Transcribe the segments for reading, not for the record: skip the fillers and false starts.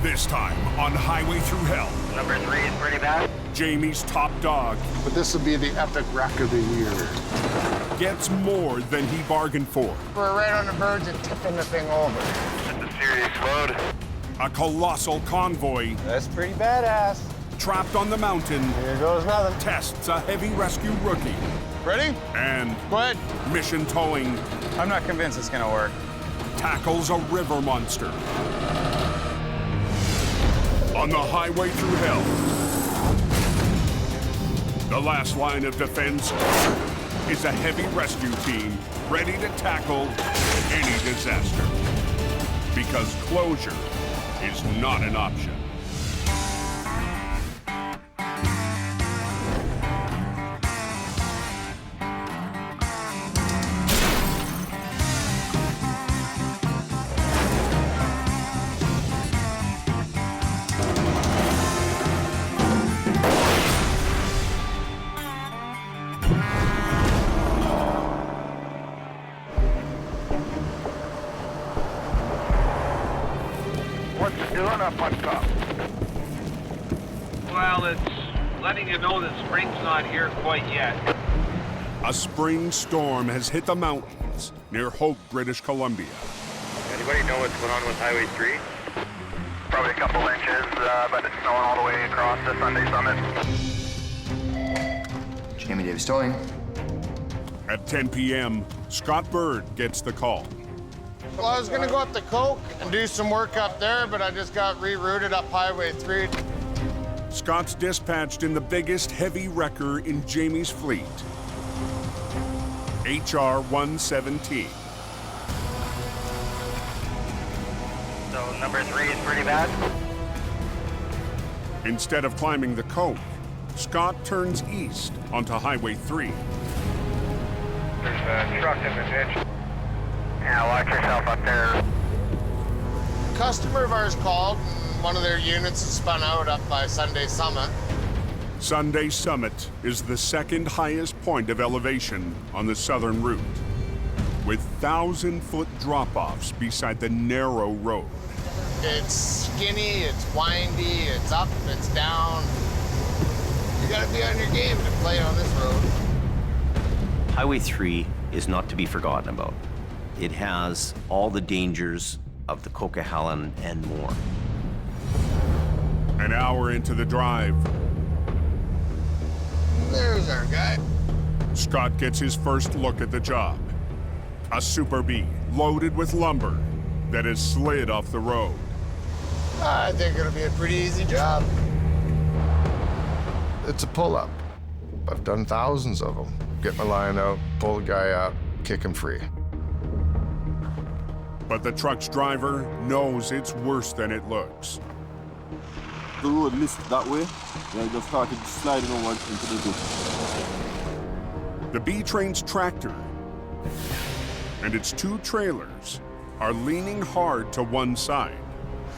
This time on Highway Thru Hell, Number 3 is pretty bad. Jamie's top dog But this will be the epic wreck of the year. gets more than he bargained for. We're right on the verge of tipping the thing over. It's a serious load. A colossal convoy That's pretty badass. trapped on the mountain Here goes nothing. tests a heavy rescue rookie Ready? and Go ahead. mission towing I'm not convinced it's gonna work. tackles a river monster. On the Highway Thru Hell, the last line of defense is a heavy rescue team ready to tackle any disaster. Because closure is not an option. What's it doing up on top? Well, it's letting you know that spring's not here quite yet. A spring storm has hit the mountains near Hope, British Columbia. Anybody know what's going on with Highway 3? Probably a couple inches, but it's snowing all the way across the Sunday Summit. Jamie Davis towing. At 10 p.m., Scott Bird gets the call. Well, I was gonna go up to Coke and do some work up there, but I just got rerouted up Highway 3. Scott's dispatched in the biggest heavy wrecker in Jamie's fleet, HR 117. So number 3 is pretty bad. Instead of climbing the Coke, Scott turns east onto Highway 3. There's a truck in the ditch. Yeah, watch yourself up there. A customer of ours called, and one of their units is spun out up by Sunday Summit. Sunday Summit is the second highest point of elevation on the southern route, with 1,000-foot drop-offs beside the narrow road. It's skinny, it's windy, it's up, it's down. You gotta be on your game to play on this road. Highway 3 is not to be forgotten about. It has all the dangers of the Coquihalla and more. An hour into the drive, There's our guy. Scott gets his first look at the job. A Super B loaded with lumber that has slid off the road. I think it'll be a pretty easy job. It's a pull-up. I've done thousands of them. Get my line out, pull the guy out, kick him free. But the truck's driver knows it's worse than it looks. The road missed that way, and I just started sliding over into the ditch. The B-Train's tractor and its two trailers are leaning hard to one side.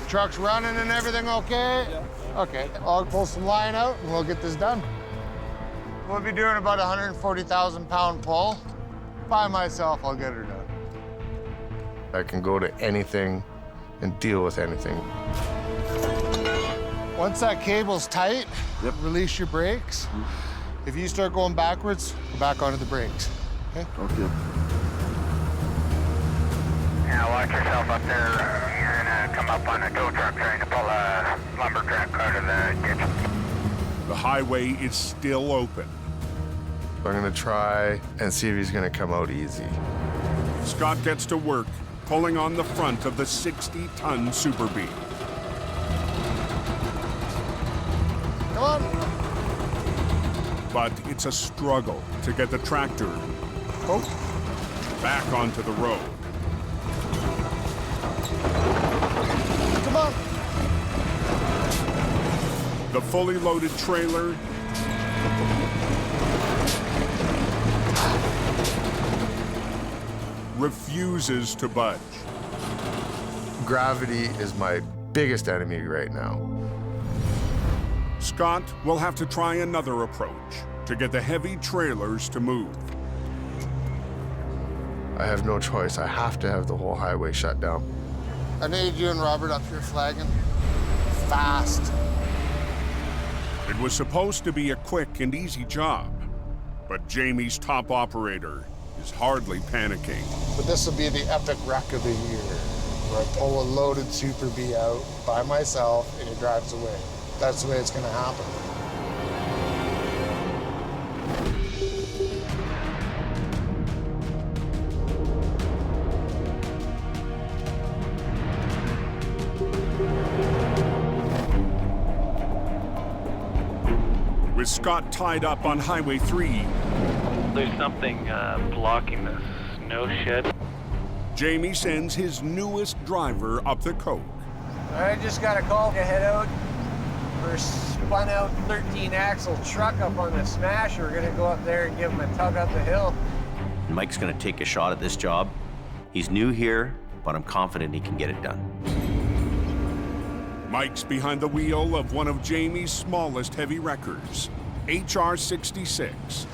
Truck's running and everything okay? Yeah. Okay, I'll pull some line out and we'll get this done. We'll be doing about 140,000 pound pull. By myself, I'll get her done. I can go to anything and deal with anything. Once that cable's tight, release your brakes. If you start going backwards, go back onto the brakes, okay? Okay. Yeah, watch yourself up there. You're gonna come up on a tow truck trying to pull a lumber truck out of the ditch. The highway is still open. I'm gonna try and see if he's gonna come out easy. Scott gets to work pulling on the front of the 60-ton Super B. Come on. But it's a struggle to get the tractor back onto the road. Come on. The fully loaded trailer refuses to budge. Gravity is my biggest enemy right now. Scott will have to try another approach to get the heavy trailers to move. I have no choice. I have to have the whole highway shut down. I need you and Robert up here flagging. fast. It was supposed to be a quick and easy job, but Jamie's top operator is hardly panicking. But this will be the epic wreck of the year, where I pull a loaded Super B out by myself and he drives away. That's the way it's gonna happen. With Scott tied up on Highway 3, There's something blocking the snow shed. Jamie sends his newest driver up the coke. I just got a call to head out for a spun out 13-axle truck up on the smash. We're gonna go up there and give him a tug up the hill. Mike's gonna take a shot at this job. He's new here, but I'm confident he can get it done. Mike's behind the wheel of one of Jamie's smallest heavy wreckers, HR 66.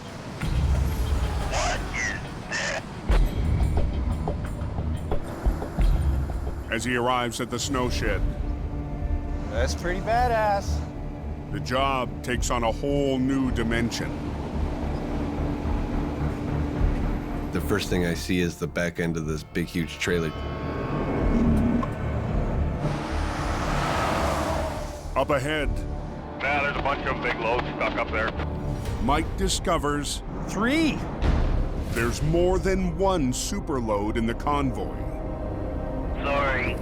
As he arrives at the snow shed, That's pretty badass. the job takes on a whole new dimension. The first thing I see is the back end of this big, huge trailer. Up ahead, Yeah, there's a bunch of big loads stuck up there. Mike discovers 3. there's more than one super load in the convoy. Sorry.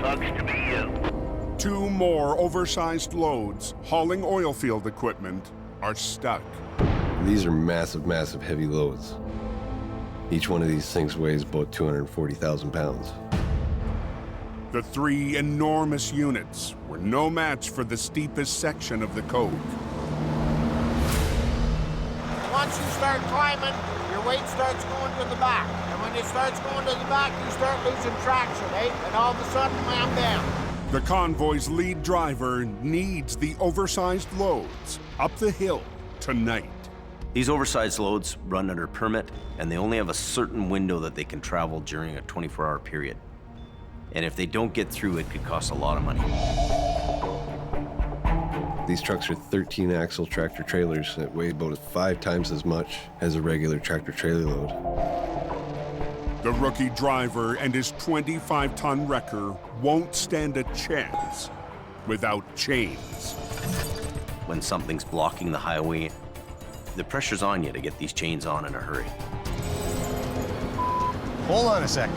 Sucks to be you. 2 more oversized loads hauling oil field equipment are stuck. These are massive, massive heavy loads. Each one of these things weighs about 240,000 pounds. The 3 enormous units were no match for the steepest section of the coke. Once you start climbing, your weight starts going to the back. And when it starts going to the back, you start losing traction, eh? And all of a sudden, wham, bam. The convoy's lead driver needs the oversized loads up the hill tonight. These oversized loads run under permit, and they only have a certain window that they can travel during a 24-hour period. And if they don't get through, it could cost a lot of money. These trucks are 13-axle tractor trailers that weigh about 5 times as much as a regular tractor trailer load. The rookie driver and his 25-ton wrecker won't stand a chance without chains. When something's blocking the highway, the pressure's on you to get these chains on in a hurry. Hold on a second.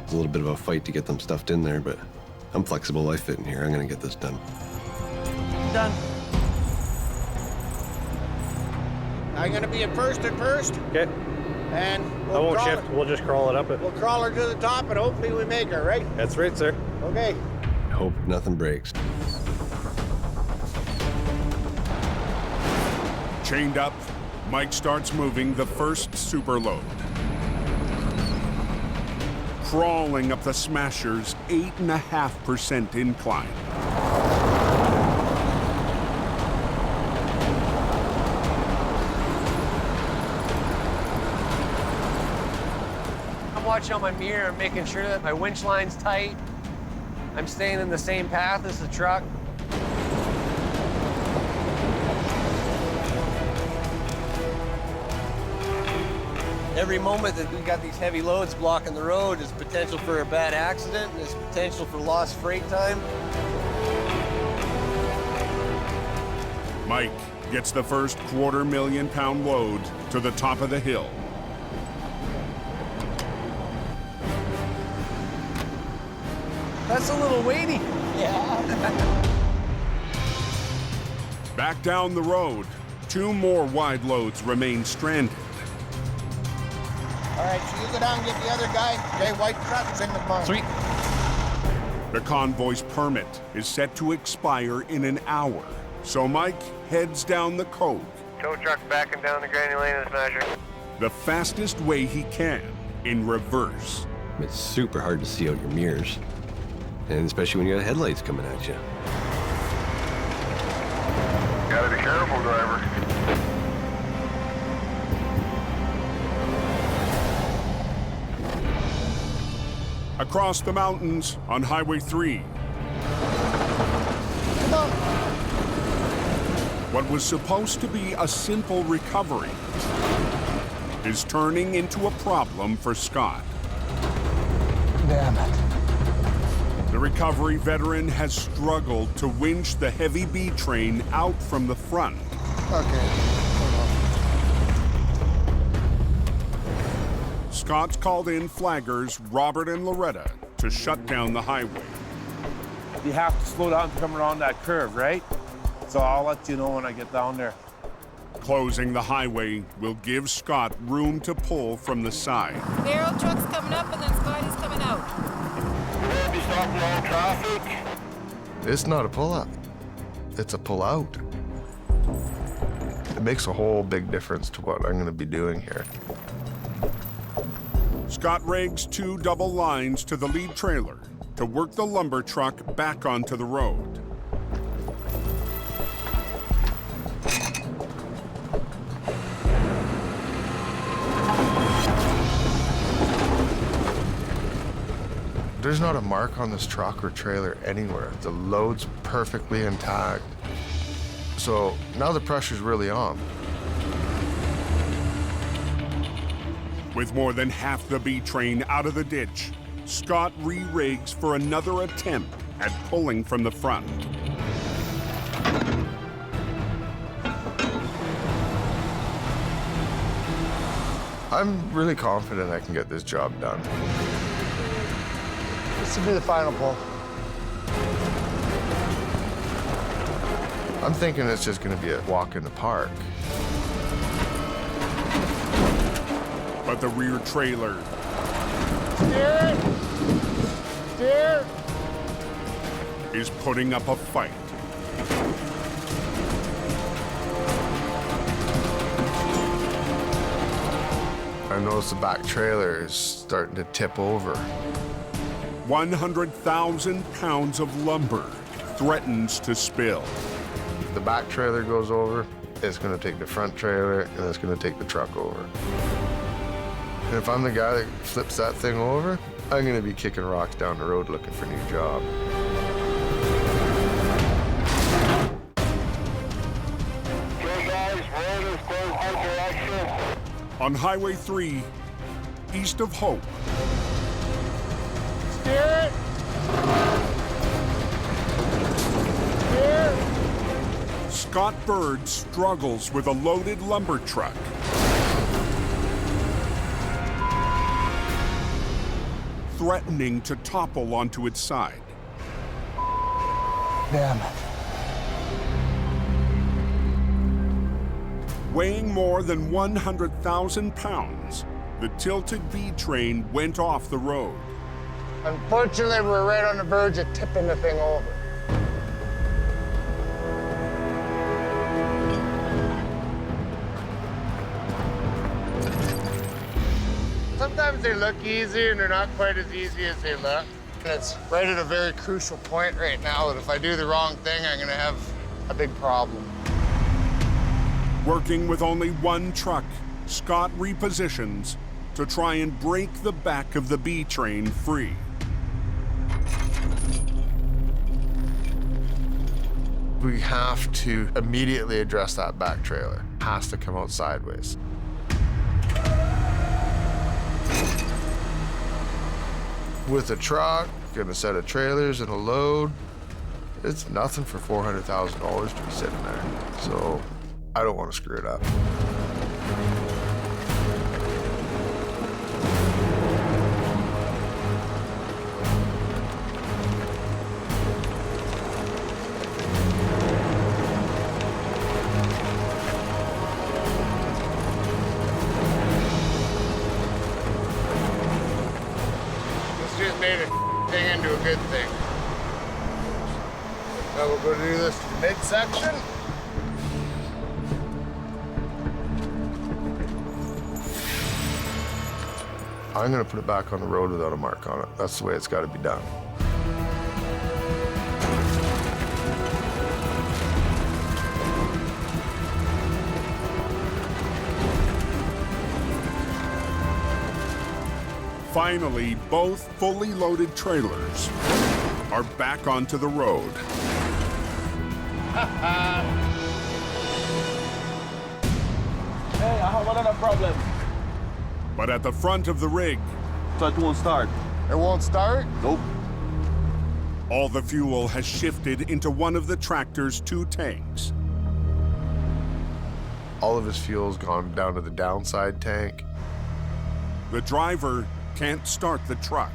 It's a little bit of a fight to get them stuffed in there, but I'm flexible. I fit in here. I'm gonna get this done. Done. I'm gonna be at first. Okay. And I won't shift. We'll just crawl it up it. We'll crawl her to the top and hopefully we make her, right? That's right, sir. Okay. Hope nothing breaks. Chained up, Mike starts moving the first super load. Crawling up the Smasher's 8.5% incline. I'm watching on my mirror, I'm making sure that my winch line's tight. I'm staying in the same path as the truck. Every moment that we got these heavy loads blocking the road is potential for a bad accident and there's potential for lost freight time. Mike gets the first $250,000 load to the top of the hill. That's a little weighty. Yeah. Back down the road, 2 more wide loads remain stranded. All right, so you go down and get the other guy. Okay, white truck's in the barn. Sweet. The convoy's permit is set to expire in an hour, so Mike heads down the coke Tow truck backing down the granny lane of the Smasher. the fastest way he can in reverse. It's super hard to see out your mirrors, and especially when you got headlights coming at you. Gotta be careful, driver. Across the mountains on Highway 3, What was supposed to be a simple recovery is turning into a problem for Scott. Damn it. The recovery veteran has struggled to winch the heavy B train out from the front. Okay. Scott's called in flaggers Robert and Loretta to shut down the highway. You have to slow down to come around that curve, right? So I'll let you know when I get down there. Closing the highway will give Scott room to pull from the side. Narrow truck's coming up and then Scotty's coming out. We're going to be stopping all traffic. It's not a pull-up. It's a pull-out. It makes a whole big difference to what I'm going to be doing here. Scott rigs 2 double lines to the lead trailer to work the lumber truck back onto the road. There's not a mark on this truck or trailer anywhere. The load's perfectly intact. So now the pressure's really on. With more than half the B train out of the ditch, Scott re-rigs for another attempt at pulling from the front. I'm really confident I can get this job done. This will be the final pull. I'm thinking it's just going to be a walk in the park. But the rear trailer Steer it! Steer! is putting up a fight. I noticed the back trailer is starting to tip over. 100,000 pounds of lumber threatens to spill. If the back trailer goes over, it's going to take the front trailer and it's going to take the truck over. And if I'm the guy that flips that thing over, I'm going to be kicking rocks down the road looking for a new job. Okay, guys, road is going one direction. On Highway 3, east of Hope, Steer it! Steer! Scott Bird struggles with a loaded lumber truck. Threatening to topple onto its side. Damn it. Weighing more than 100,000 pounds, the tilted B train went off the road. Unfortunately, we're right on the verge of tipping the thing over. Sometimes they look easy and they're not quite as easy as they look. And it's right at a very crucial point right now that if I do the wrong thing, I'm gonna have a big problem. Working with only one truck, Scott repositions to try and break the back of the B train free. We have to immediately address that back trailer. It has to come out sideways. With a truck and a set of trailers and a load, it's nothing for $400,000 to be sitting there. So I don't want to screw it up. Made a thing into a good thing. Now we'll go do this midsection. I'm gonna put it back on the road without a mark on it. That's the way it's gotta be done. Finally, both fully loaded trailers are back onto the road. Hey, I have another problem. But at the front of the rig, So it won't start. It won't start? Nope. all the fuel has shifted into one of the tractor's 2 tanks. All of his fuel's gone down to the downside tank. The driver can't start the truck.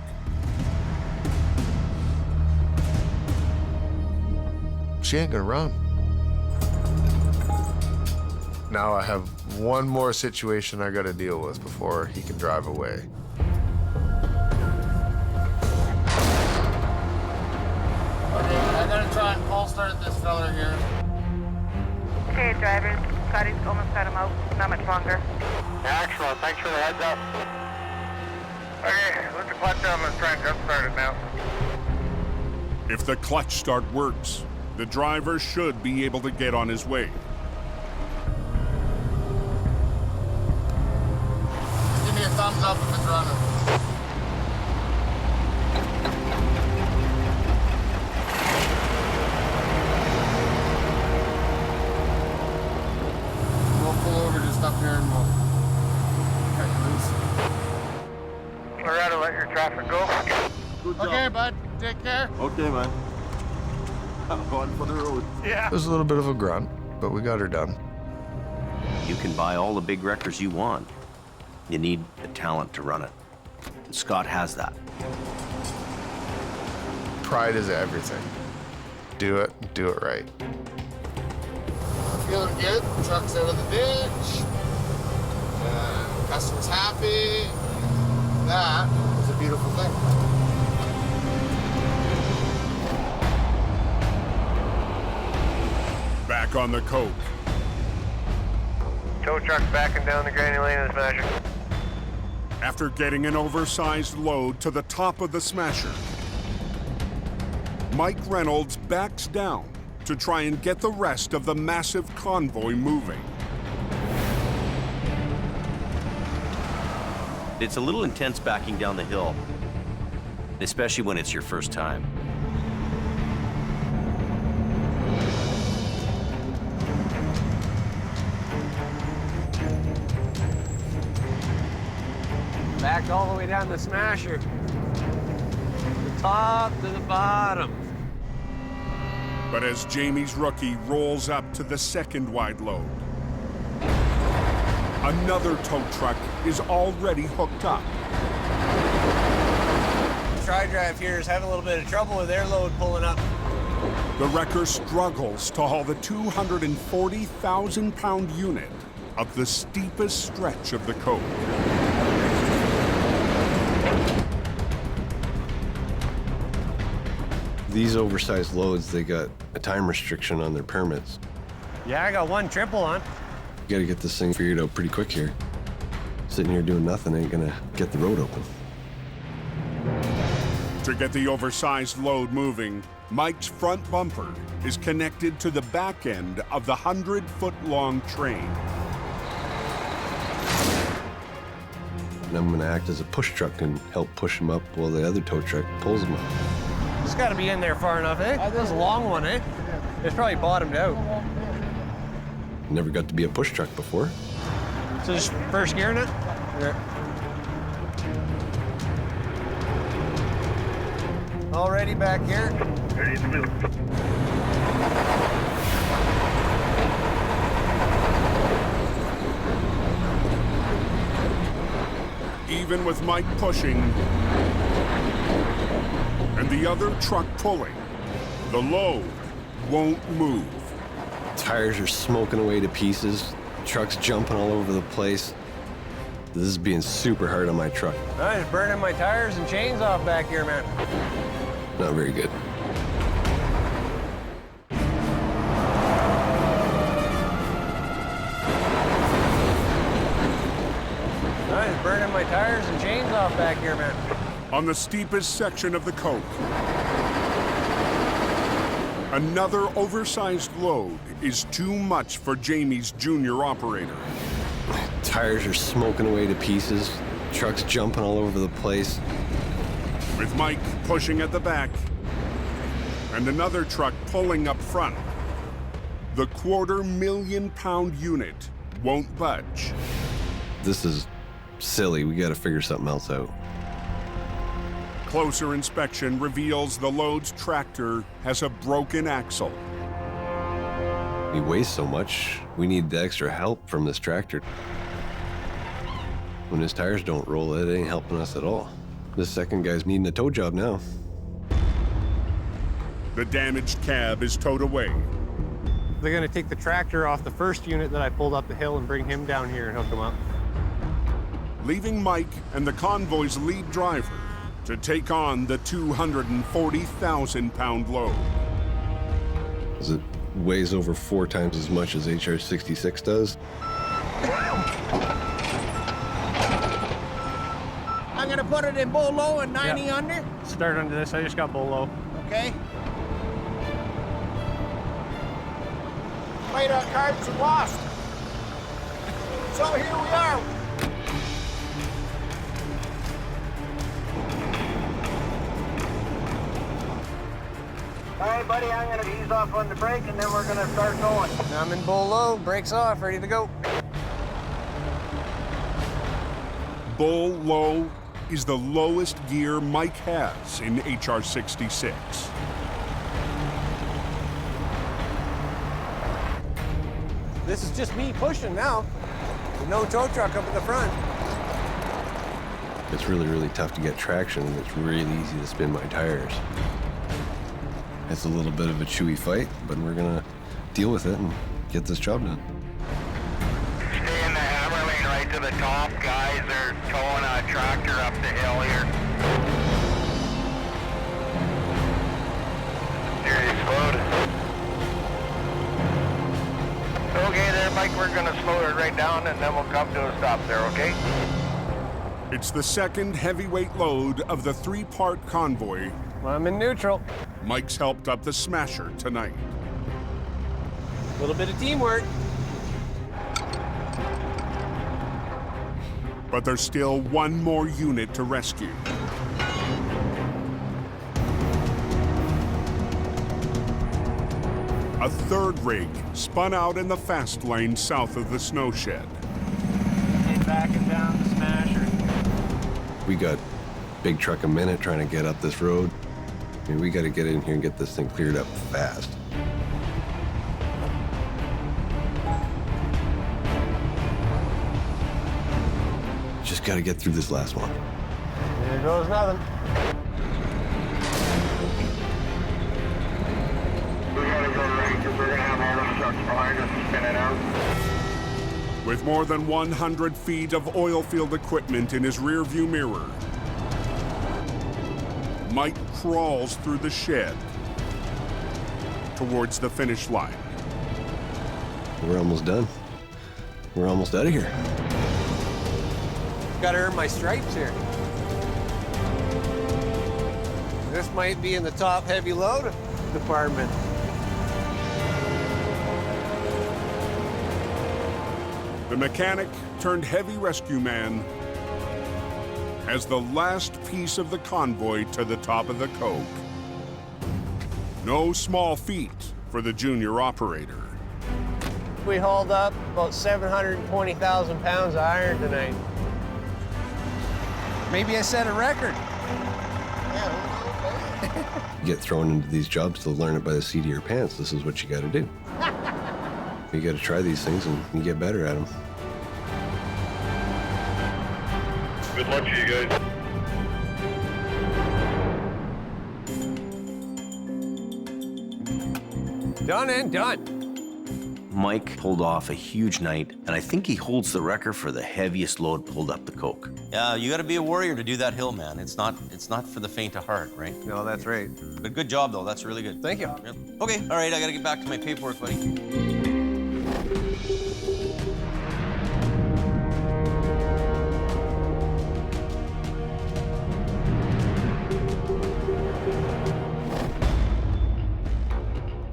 She ain't gonna run. Now I have one more situation I gotta deal with before he can drive away. Okay, I gotta try and pull start this fella here. Okay, drivers. Scotty's almost got him out. Not much longer. Excellent. Thanks for the heads up. Okay, let the clutch down. Let's try and jump start it now. If the clutch start works, the driver should be able to get on his way. Give me a thumbs up if it's running. We'll pull over just up here and we'll cut you loose. Loretta, let your traffic go. Good job. Okay, bud. Take care. Okay, man. I'm going for the road. Yeah. There's a little bit of a grunt, but we got her done. You can buy all the big wreckers you want. You need the talent to run it. And Scott has that. Pride is everything. Do it right. Feeling good. Truck's out of the ditch. Customer's happy. That is a beautiful thing. Back on the coke. Tow truck's backing down the granny lane of the Smasher. After getting an oversized load to the top of the Smasher, Mike Reynolds backs down to try and get the rest of the massive convoy moving. It's a little intense backing down the hill, especially when it's your first time. Backed all the way down the Smasher. The top to the bottom. But as Jamie's rookie rolls up to the second wide load, another tow truck is already hooked up. Tri-Drive here is having a little bit of trouble with their load pulling up. The wrecker struggles to haul the 240,000-pound unit up the steepest stretch of the coke. These oversized loads, they got a time restriction on their permits. Yeah, I got 1 triple on. You gotta get this thing figured out pretty quick here. Sitting here doing nothing ain't gonna get the road open. To get the oversized load moving, Mike's front bumper is connected to the back end of the 100-foot-long train. And I'm gonna act as a push truck and help push them up while the other tow truck pulls them up. It's got to be in there far enough, eh? This is a long one, eh? It's probably bottomed out. Never got to be a push truck before. So just first gear in it? Yeah. All ready back here? Ready to move. Even with Mike pushing and the other truck pulling, the load won't move. Tires are smoking away to pieces. Truck's jumping all over the place. This is being super hard on my truck. I'm just burning my tires and chains off back here, man. Not very good. I'm just burning my tires and chains off back here, man. On the steepest section of the coke, another oversized load is too much for Jamie's junior operator. Tires are smoking away to pieces. Truck's jumping all over the place. With Mike pushing at the back and another truck pulling up front, The 250,000-pound unit won't budge. This is silly. We got to figure something else out. Closer inspection reveals the load's tractor has a broken axle. He weighs so much, we need the extra help from this tractor. When his tires don't roll, it ain't helping us at all. This second guy's needing a tow job now. The damaged cab is towed away. They're gonna take the tractor off the first unit that I pulled up the hill and bring him down here and hook him up. Leaving Mike and the convoy's lead driver to take on the 240,000-pound load. It weighs over 4 times as much as HR-66 does. I'm gonna put it in bull low and 90 under. Start under this, I just got bull low. Okay. Played on cards and lost. So here we are. All right, buddy, I'm gonna ease off on the brake and then we're gonna start going. I'm in bull low, brakes off, ready to go. Bull low is the lowest gear Mike has in HR-66. This is just me pushing now. With no tow truck up at the front. It's really, really tough to get traction, and it's really easy to spin my tires. It's a little bit of a chewy fight, but we're gonna deal with it and get this job done. Stay in the hammer lane right to the top. Guys are towing a tractor up the hill here. Here you slowed. Okay there, Mike, we're gonna slow it right down and then we'll come to a stop there, okay? It's the second heavyweight load of the 3-part convoy. I'm in neutral. Mike's helped up the Smasher tonight. A little bit of teamwork. But there's still one more unit to rescue. A third rig spun out in the fast lane south of the snow shed. Backing down the Smasher. We got big truck a minute trying to get up this road. I mean, we got to get in here and get this thing cleared up fast. Just got to get through this last one. There goes nothing. We gotta go right because we're gonna have all those trucks behind us spinning out. With more than 100 feet of oil field equipment in his rearview mirror, Mike crawls through the shed towards the finish line. We're almost done. We're almost out of here. Gotta earn my stripes here. This might be in the top heavy load department. The mechanic turned heavy rescue man as the last piece of the convoy to the top of the coke. No small feat for the junior operator. We hauled up about 720,000 pounds of iron tonight. Maybe I set a record. You get thrown into these jobs to learn it by the seat of your pants. This is what you got to do. You got to try these things and you get better at them. Good luck to you guys. Done and done. Mike pulled off a huge night, and I think he holds the record for the heaviest load pulled up the coke. Yeah, you gotta be a warrior to do that hill, man. It's not for the faint of heart, right? No, that's right. But good job, though. That's really good. Thank you. Yep. Okay, all right, I gotta get back to my paperwork, buddy.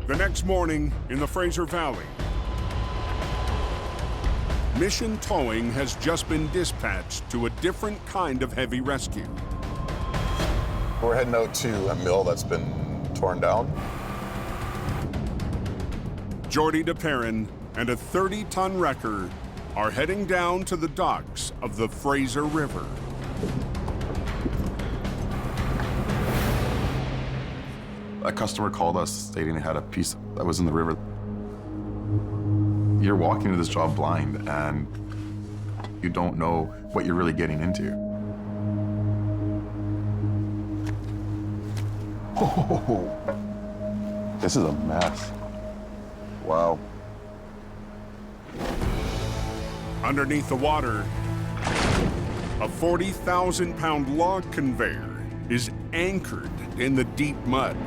The next morning in the Fraser Valley, Mission Towing has just been dispatched to a different kind of heavy rescue. We're heading out to a mill that's been torn down. Jordy DePerrin and a 30-ton wrecker are heading down to the docks of the Fraser River. A customer called us stating they had a piece that was in the river. You're walking into this job blind and you don't know what you're really getting into. Oh, this is a mess. Wow. Underneath the water, a 40,000-pound log conveyor is anchored in the deep mud.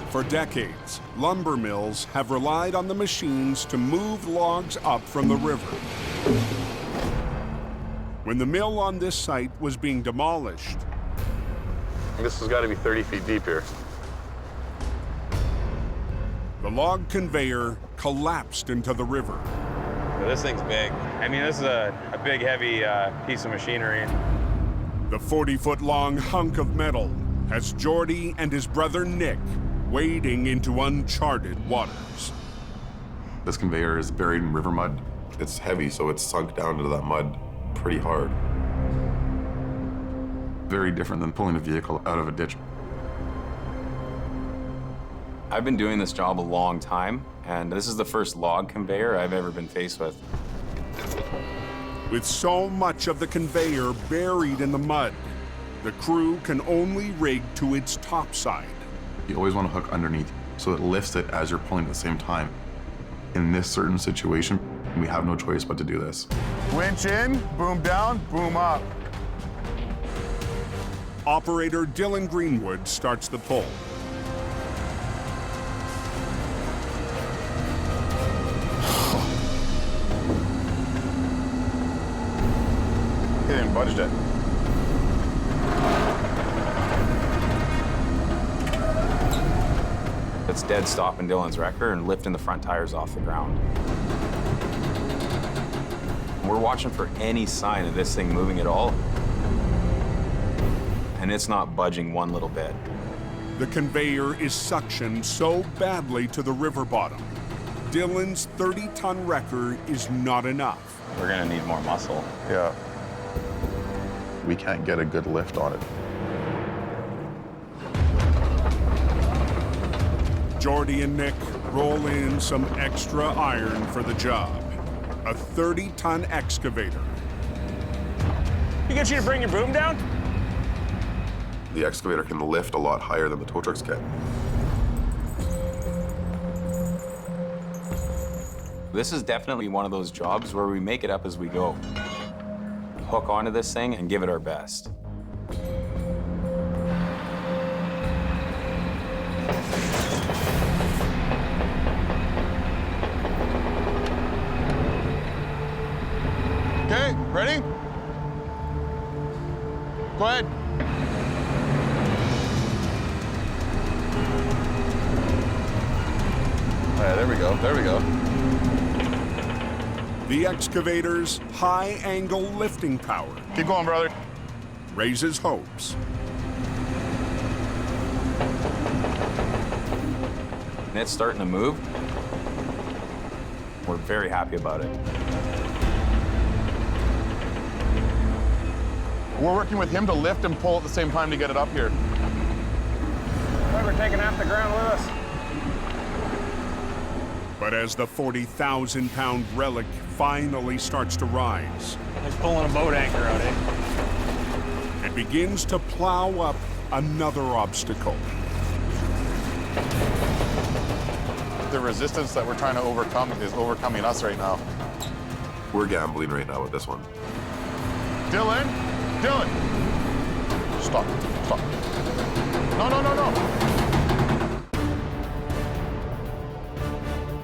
For decades, lumber mills have relied on the machines to move logs up from the river. When the mill on this site was being demolished, This has got to be 30 feet deep here. the log conveyor collapsed into the river. This thing's big. I mean, this is a big, heavy piece of machinery. The 40-foot-long hunk of metal has Jordy and his brother Nick wading into uncharted waters. This conveyor is buried in river mud. It's heavy, so it's sunk down into that mud pretty hard. Very different than pulling a vehicle out of a ditch. I've been doing this job a long time, and this is the first log conveyor I've ever been faced with. With so much of the conveyor buried in the mud, the crew can only rig to its top side. You always want to hook underneath so it lifts it as you're pulling at the same time. In this certain situation, we have no choice but to do this. Winch in, boom down, boom up. Operator Dylan Greenwood starts the pull. He didn't budge it. It's dead stopping Dylan's wrecker and lifting the front tires off the ground. We're watching for any sign of this thing moving at all, and it's not budging one little bit. The conveyor is suctioned so badly to the river bottom. Dylan's 30-ton wrecker is not enough. We're gonna need more muscle. Yeah. We can't get a good lift on it. Jordy and Nick roll in some extra iron for the job. A 30-ton excavator. You get you to bring your boom down? The excavator can lift a lot higher than the tow trucks can. This is definitely one of those jobs where we make it up as we go. Hook onto this thing and give it our best. Okay, ready? Go ahead. All right, there we go, there we go. The excavator's high-angle lifting power Keep going, brother. raises hopes. And it's starting to move. We're very happy about it. We're working with him to lift and pull at the same time to get it up here. We're taking half the ground with us. But as the 40,000-pound relic finally starts to rise, Like pulling a boat anchor out, eh? it begins to plow up another obstacle. The resistance that we're trying to overcome is overcoming us right now. We're gambling right now with this one. Dylan, Dylan. Stop, stop. No, no, no, no.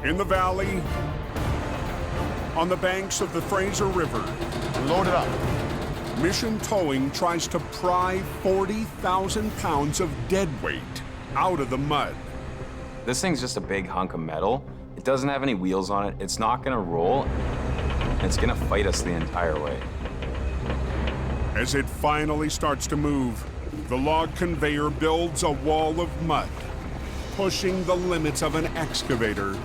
In the valley, on the banks of the Fraser River, Load it up. Mission Towing tries to pry 40,000 pounds of dead weight out of the mud. This thing's just a big hunk of metal. It doesn't have any wheels on it. It's not gonna roll. It's gonna fight us the entire way. As it finally starts to move, the log conveyor builds a wall of mud. pushing the limits of an excavator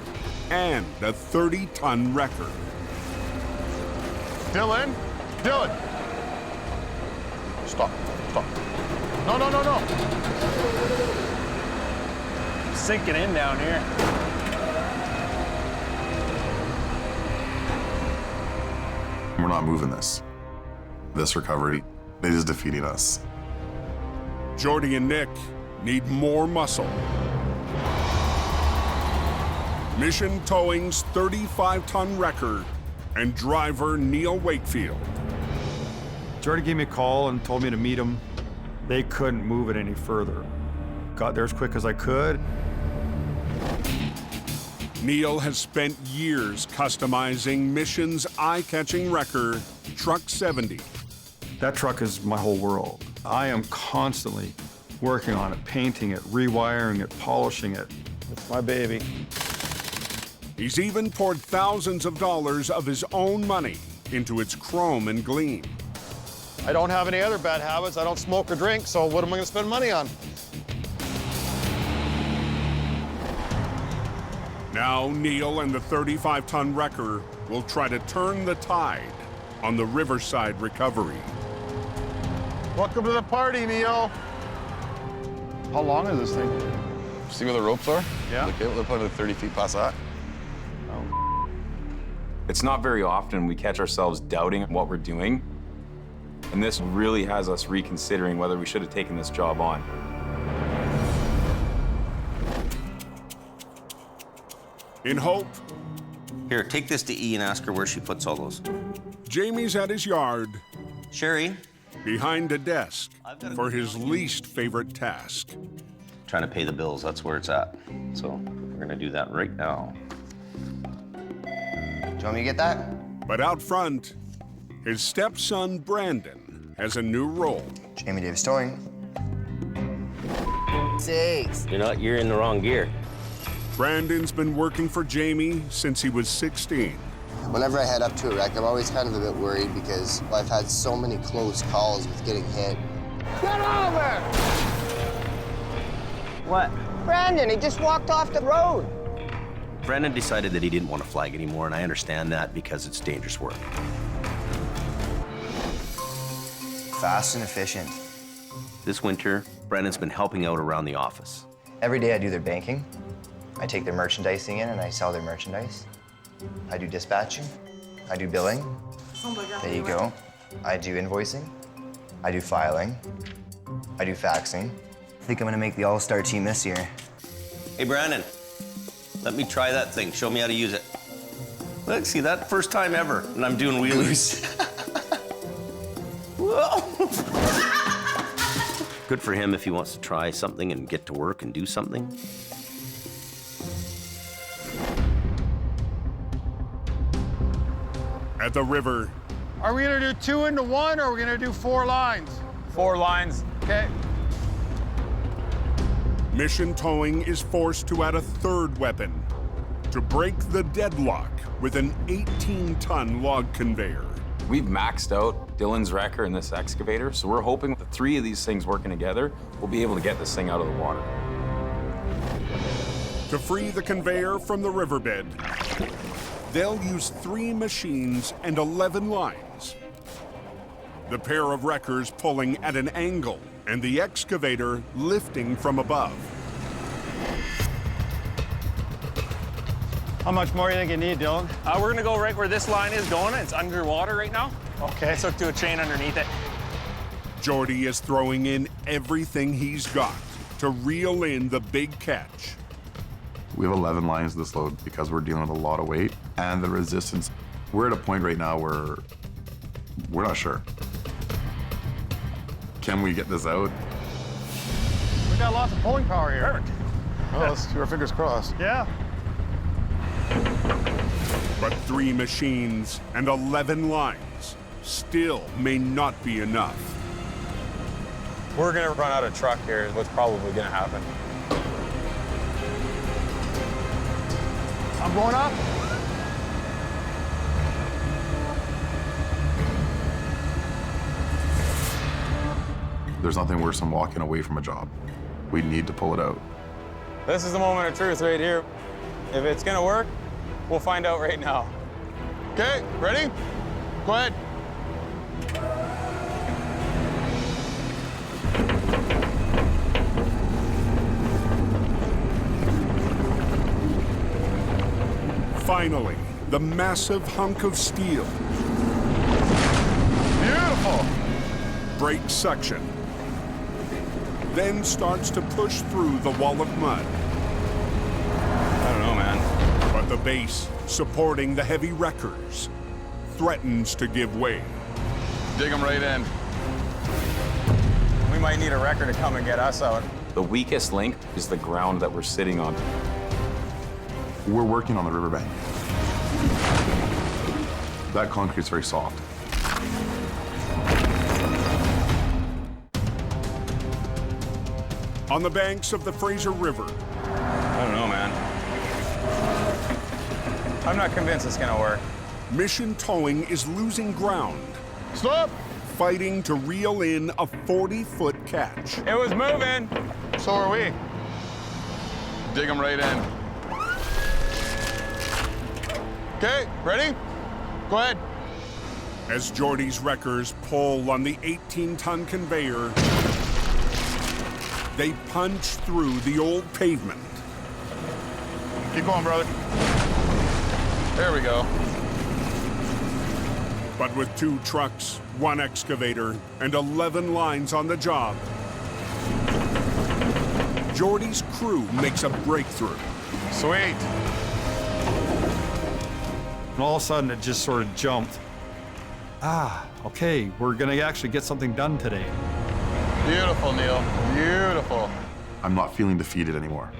and a 30-ton wrecker. Dylan? Dylan! Stop. Stop. No, no, no, no. Sinking in down here. We're not moving this. This recovery is defeating us. Jordy and Nick need more muscle. Mission Towing's 35-ton wrecker and driver Neil Wakefield. Jordy gave me a call and told me to meet him. They couldn't move it any further. Got there as quick as I could. Neil has spent years customizing Mission's eye-catching wrecker, Truck 70. That truck is my whole world. I am constantly working on it, painting it, rewiring it, polishing it. It's my baby. He's even poured thousands of dollars of his own money into its chrome and gleam. I don't have any other bad habits. I don't smoke or drink, so what am I going to spend money on? Now Neil and the 35-ton wrecker will try to turn the tide on the Riverside recovery. Welcome to the party, Neil. How long is this thing? See where the ropes are? Yeah. Okay, they're probably 30 feet past that. It's not very often we catch ourselves doubting what we're doing. And this really has us reconsidering whether we should have taken this job on. In hope, Here, take this to E and ask her where she puts all those. Jamie's at his yard, Sherry? behind a desk, for his least favorite task. Trying to pay the bills, that's where it's at. So we're gonna do that right now. Do you want me to get that? But out front, his stepson, Brandon, has a new role. Jamie Davis Towing. 6. You're in the wrong gear. Brandon's been working for Jamie since he was 16. Whenever I head up to a wreck, I'm always kind of a bit worried because I've had so many close calls with getting hit. Get over! What? Brandon, he just walked off the road. Brandon decided that he didn't want to flag anymore, and I understand that because it's dangerous work. Fast and efficient. This winter, Brandon's been helping out around the office. Every day I do their banking. I take their merchandising in and I sell their merchandise. I do dispatching. I do billing. There you go. I do invoicing. I do filing. I do faxing. I think I'm gonna make the all-star team this year. Hey, Brandon, let me try that thing. Show me how to use it. Look, see that? First time ever, and I'm doing wheelies. Whoa! Good for him if he wants to try something and get to work and do something. At the river, Are we gonna do 2 into 1 or are we gonna do 4 lines? 4 lines. Okay. Mission Towing is forced to add a third weapon to break the deadlock with an 18-ton log conveyor. We've maxed out Dylan's wrecker and this excavator, so we're hoping the 3 of these things working together, we'll be able to get this thing out of the water. To free the conveyor from the riverbed, they'll use 3 machines and 11 lines. The pair of wreckers pulling at an angle and the excavator lifting from above. How much more do you think you need, Dylan? We're gonna go right where this line is going. It's underwater right now. Okay. So to a chain underneath it. Jordy is throwing in everything he's got to reel in the big catch. We have 11 lines this load because we're dealing with a lot of weight and the resistance. We're at a point right now where we're not sure. Can we get this out? We got lots of pulling power here. Perfect. Well, let's keep our fingers crossed. Yeah. But 3 machines and 11 lines still may not be enough. We're gonna run out of truck here is what's probably gonna happen. I'm going up. There's nothing worse than walking away from a job. We need to pull it out. This is the moment of truth right here. If it's gonna work, we'll find out right now. Okay, ready? Go ahead. Finally, the massive hunk of steel. Beautiful. Breaks suction. Then starts to push through the wall of mud. I don't know, man. But the base, supporting the heavy wreckers, threatens to give way. Dig them right in. We might need a wrecker to come and get us out. The weakest link is the ground that we're sitting on. We're working on the riverbank. That concrete's very soft. On the banks of the Fraser River. I don't know, man. I'm not convinced it's gonna work. Mission Towing is losing ground. Stop! Fighting to reel in a 40-foot catch. It was moving. So are we. Dig them right in. Okay, ready? Go ahead. As Geordie's wreckers pull on the 18-ton conveyor, they punch through the old pavement. Keep going, brother. There we go. But with 2 trucks, 1 excavator, and 11 lines on the job, Geordie's crew makes a breakthrough. Sweet. And all of a sudden, it just sort of jumped. Ah, okay, we're gonna actually get something done today. Beautiful, Neil. Beautiful. I'm not feeling defeated anymore.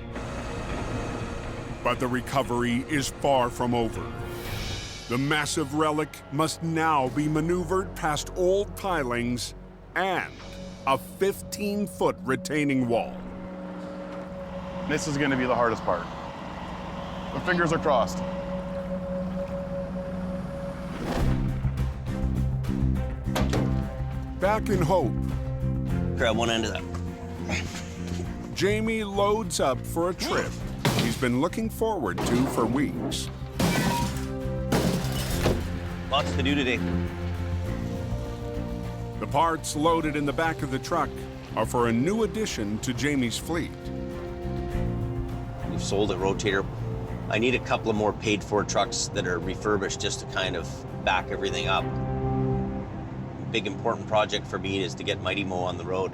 But the recovery is far from over. The massive relic must now be maneuvered past old pilings and a 15-foot retaining wall. This is gonna be the hardest part. The fingers are crossed. Back in hope, Grab one end of that. Jamie loads up for a trip he's been looking forward to for weeks. Lots to do today. The parts loaded in the back of the truck are for a new addition to Jamie's fleet. We've sold a rotator. I need a couple of more paid-for trucks that are refurbished just to kind of back everything up. Big important project for me is to get Mighty Mo on the road.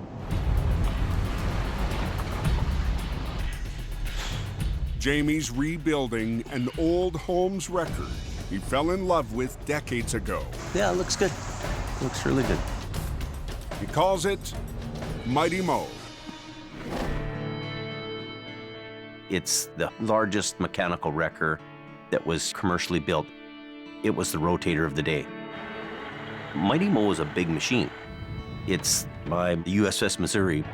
Jamie's rebuilding an old Holmes record he fell in love with decades ago. Yeah, it looks good. Looks really good. He calls it Mighty Mo. It's the largest mechanical wrecker that was commercially built. It was the rotator of the day. Mighty Mo is a big machine. It's by the USS Missouri.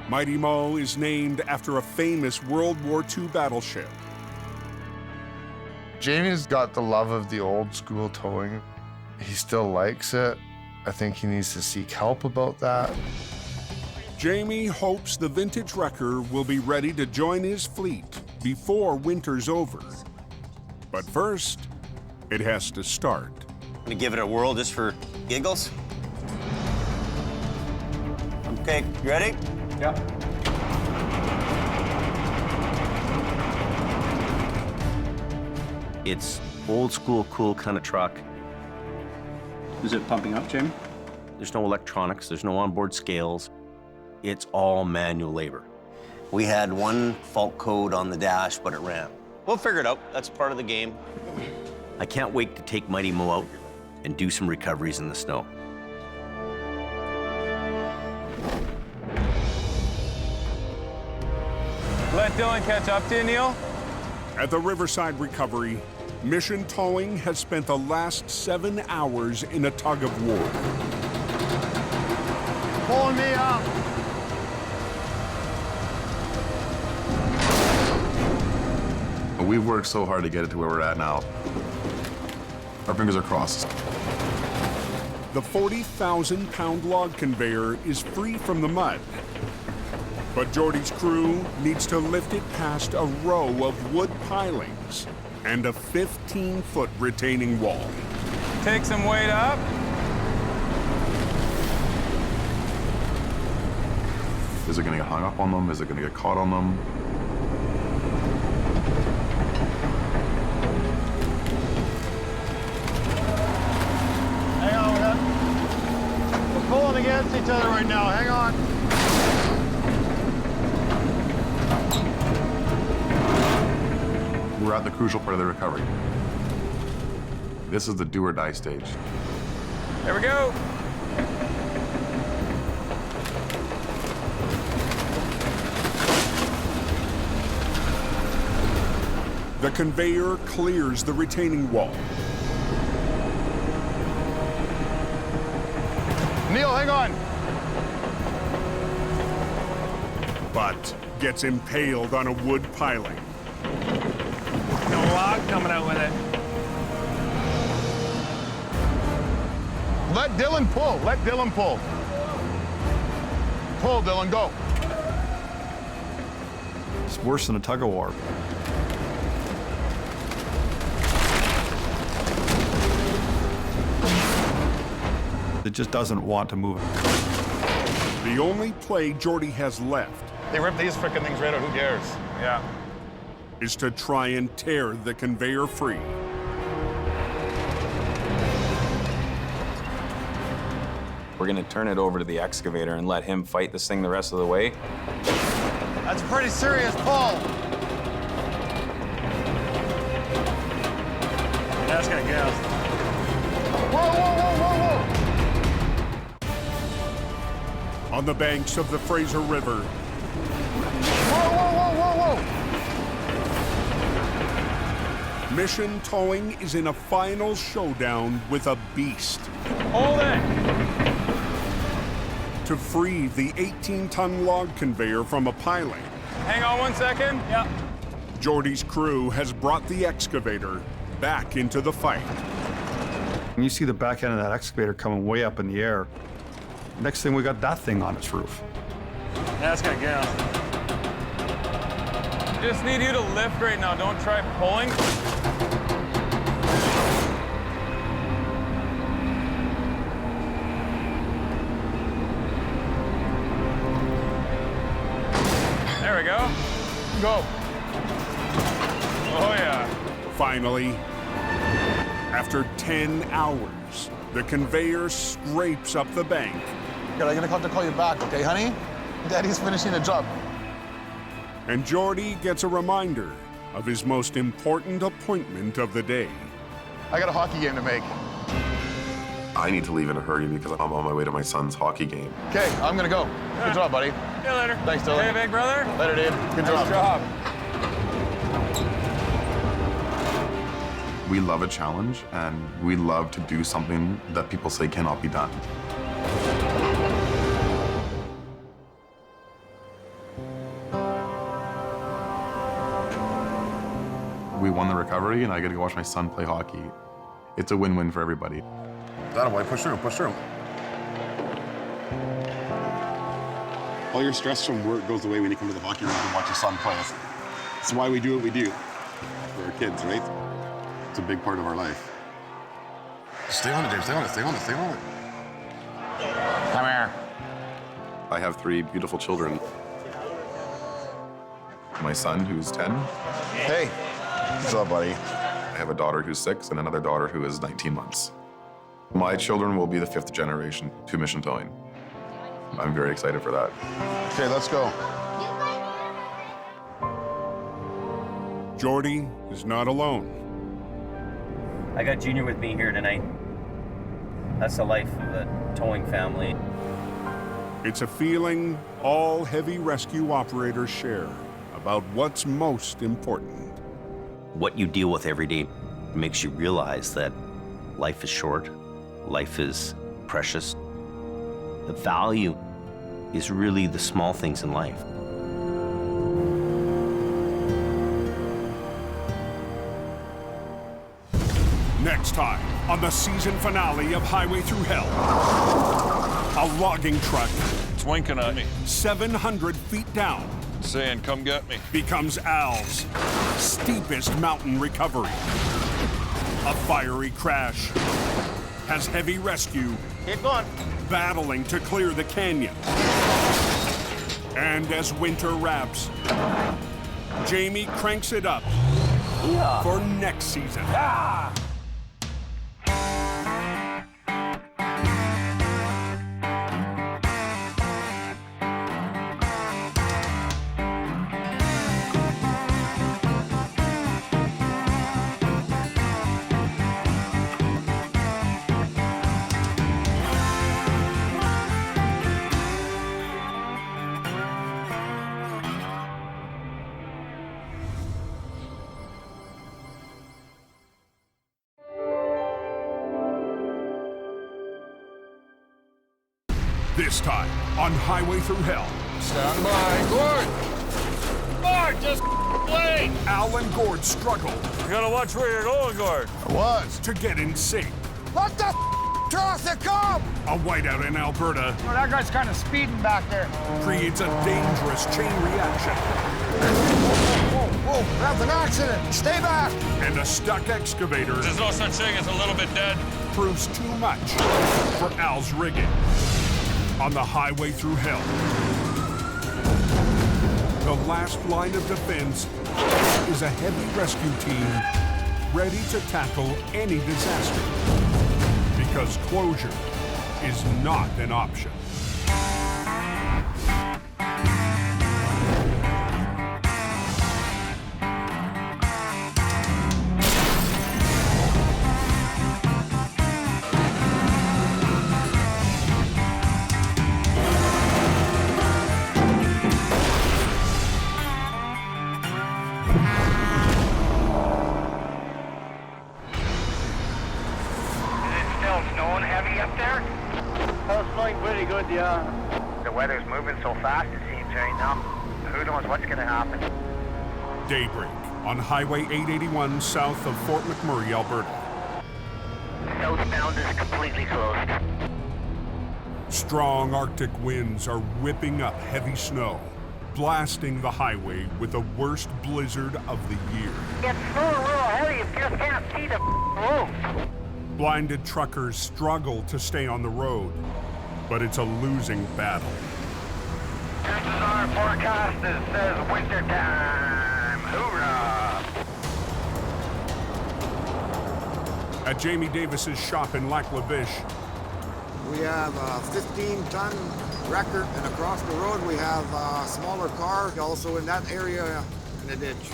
Mighty Mo is named after a famous World War II battleship. Jamie's got the love of the old school towing. He still likes it. I think he needs to seek help about that. Jamie hopes the vintage wrecker will be ready to join his fleet before winter's over. But first, it has to start. I'm gonna give it a whirl just for giggles. Okay, you ready? Yeah. It's old school, cool kind of truck. Is it pumping up, Jamie? There's no electronics, there's no onboard scales. It's all manual labor. We had one fault code on the dash, but it ran. We'll figure it out. That's part of the game. I can't wait to take Mighty Mo out and do some recoveries in the snow. Let Dylan catch up to you, Neil. At the Riverside Recovery, Mission Towing has spent the last 7 hours in a tug of war. Pulling me up. We've worked so hard to get it to where we're at now. Our fingers are crossed. The 40,000-pound log conveyor is free from the mud. But Jordy's crew needs to lift it past a row of wood pilings and a 15-foot retaining wall. Take some weight up. Is it gonna get hung up on them? Is it gonna get caught on them? Hang on, we're pulling against each other right now. Hang on. We're at the crucial part of the recovery. This is the do or die stage. There we go. The conveyor clears the retaining wall. Neil, hang on. But gets impaled on a wood piling. Got a log coming out with it. Let Dylan pull. Let Dylan pull. Pull, Dylan, go. It's worse than a tug of war. It just doesn't want to move. The only play Jordy has left They ripped these frickin' things right out. Who cares? Yeah. is to try and tear the conveyor free. We're gonna turn it over to the excavator and let him fight this thing the rest of the way. That's a pretty serious pull. That's gonna go. Whoa, whoa, whoa, whoa, whoa. On the banks of the Fraser River, Whoa, whoa, whoa, whoa, whoa. Mission Towing is in a final showdown with a beast. Hold it. To free the 18-ton log conveyor from a piling, Hang on 1 second. Yep. Jordy's crew has brought the excavator back into the fight. And you see the back end of that excavator coming way up in the air. Next thing, we got that thing on its roof. That's gonna go. Just need you to lift right now. Don't try pulling. There we go. Go. Oh, yeah. Finally, after 10 hours, the conveyor scrapes up the bank. Good, I'm gonna have to call you back, okay, honey? Daddy's finishing the job. And Jordy gets a reminder of his most important appointment of the day. I got a hockey game to make. I need to leave in a hurry because I'm on my way to my son's hockey game. Okay, I'm gonna go. Good job, buddy. See you later. Thanks, Dylan. Hey, big brother. Later, dude. Good Nice job. We love a challenge, and we love to do something that people say cannot be done. We won the recovery, and I get to go watch my son play hockey. It's a win-win for everybody. That boy, push through, push through. All your stress from work goes away when you come to the hockey rink and watch your son play. That's why we do what we do for our kids, right? It's a big part of our life. Stay on it, Dave. Stay on it. Stay on it. Stay on it. Come here. I have 3 beautiful children. My son, who's 10. Hey. What's up, buddy? I have a daughter who's 6 and another daughter who is 19 months. My children will be the 5th generation to mission towing. I'm very excited for that. Okay, let's go. Jordy is not alone. I got Junior with me here tonight. That's the life of a towing family. It's a feeling all heavy rescue operators share about what's most important. What you deal with every day makes you realize that life is short, life is precious. The value is really the small things in life. Next time on the season finale of Highway Thru Hell, a logging truck It's winking at me. 700 feet down. Saying, come get me. Becomes Al's steepest mountain recovery. A fiery crash has heavy rescue Keep going. battling to clear the canyon. And as winter wraps, Jamie cranks it up for next season. This time on Highway Thru Hell. Stand by, Gord! Gord, just wait! Al and Gord struggle. You gotta watch where you're going, Gord. I was. To get in sync. Let the traffic come! A whiteout in Alberta Oh, that guy's kind of speeding back there. creates a dangerous chain reaction. Whoa, that's an accident. Stay back. And a stuck excavator There's no such thing as a little bit dead. proves too much for Al's rigging. On the Highway Thru Hell, the last line of defense is a heavy rescue team ready to tackle any disaster. Because closure is not an option. Pretty good, yeah. The weather's moving so fast, it seems, right now. Who knows what's going to happen? Daybreak on Highway 881 south of Fort McMurray, Alberta. Southbound is completely closed. Strong Arctic winds are whipping up heavy snow, blasting the highway with the worst blizzard of the year. It's snowing real heavy, you just can't see the road. Blinded truckers struggle to stay on the road, but it's a losing battle. This is our forecast that says winter time. Hoorah! At Jamie Davis's shop in Lac La Biche, We have a 15-ton wrecker, and across the road we have a smaller car, also in that area in the ditch.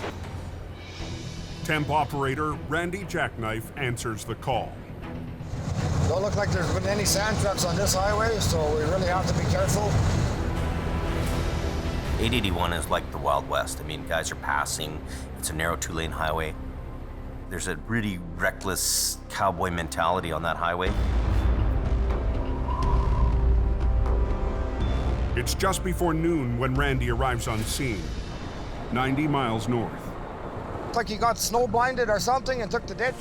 temp operator Randy Jackknife answers the call. Don't look like there's been any sand trucks on this highway, so we really have to be careful. 881 is like the Wild West. I mean, guys are passing. It's a narrow two-lane highway. There's a really reckless cowboy mentality on that highway. It's just before noon when Randy arrives on scene, 90 miles north. It's like he got snow blinded or something and took the ditch.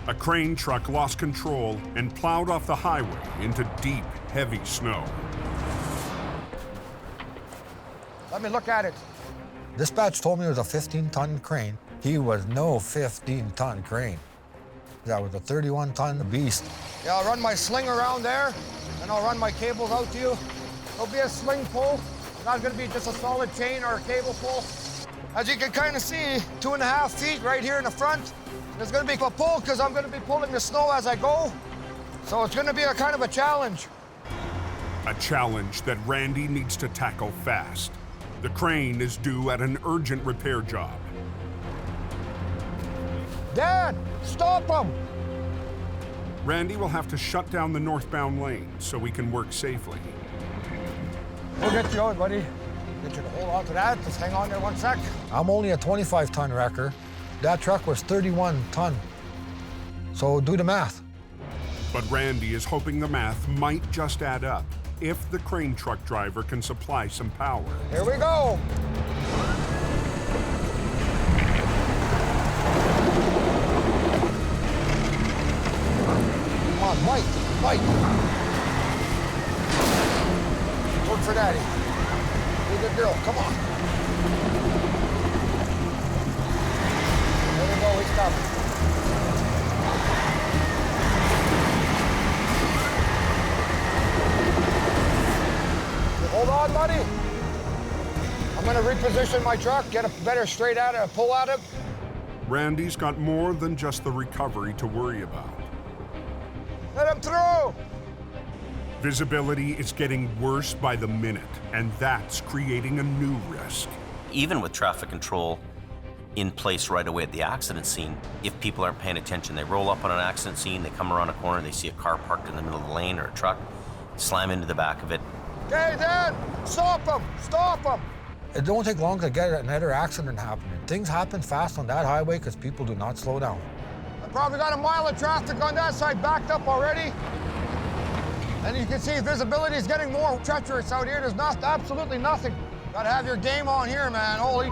A crane truck lost control and plowed off the highway into deep, heavy snow. Let me look at it. Dispatch told me it was a 15-ton crane. He was no 15-ton crane. That was a 31-ton beast. Yeah, I'll run my sling around there, and I'll run my cables out to you. There'll be a sling pull. It's not gonna be just a solid chain or a cable pull. As you can kind of see, 2.5 feet right here in the front. There's gonna be a pull because I'm gonna be pulling the snow as I go. So it's gonna be a kind of a challenge. A challenge that Randy needs to tackle fast. The crane is due at an urgent repair job. Dad, stop him! Randy will have to shut down the northbound lane so we can work safely. We'll get you out, buddy. Get you to hold on to that. Just hang on there 1 sec. I'm only a 25-ton wrecker. That truck was 31-ton. So do the math. But Randy is hoping the math might just add up if the crane truck driver can supply some power. Here we go. Come on, Mike. reposition my truck, get a better straight at it, pull at it. Randy's got more than just the recovery to worry about. Let him through! Visibility is getting worse by the minute, and that's creating a new risk. Even with traffic control in place right away at the accident scene, if people aren't paying attention, they roll up on an accident scene, they come around a corner, they see a car parked in the middle of the lane or a truck, slam into the back of it. Okay, Dan, stop him, stop him. It don't take long to get another accident happening. Things happen fast on that highway because people do not slow down. I probably got a mile of traffic on that side backed up already. And you can see visibility is getting more treacherous out here. There's absolutely nothing. Gotta have your game on here, man. Holy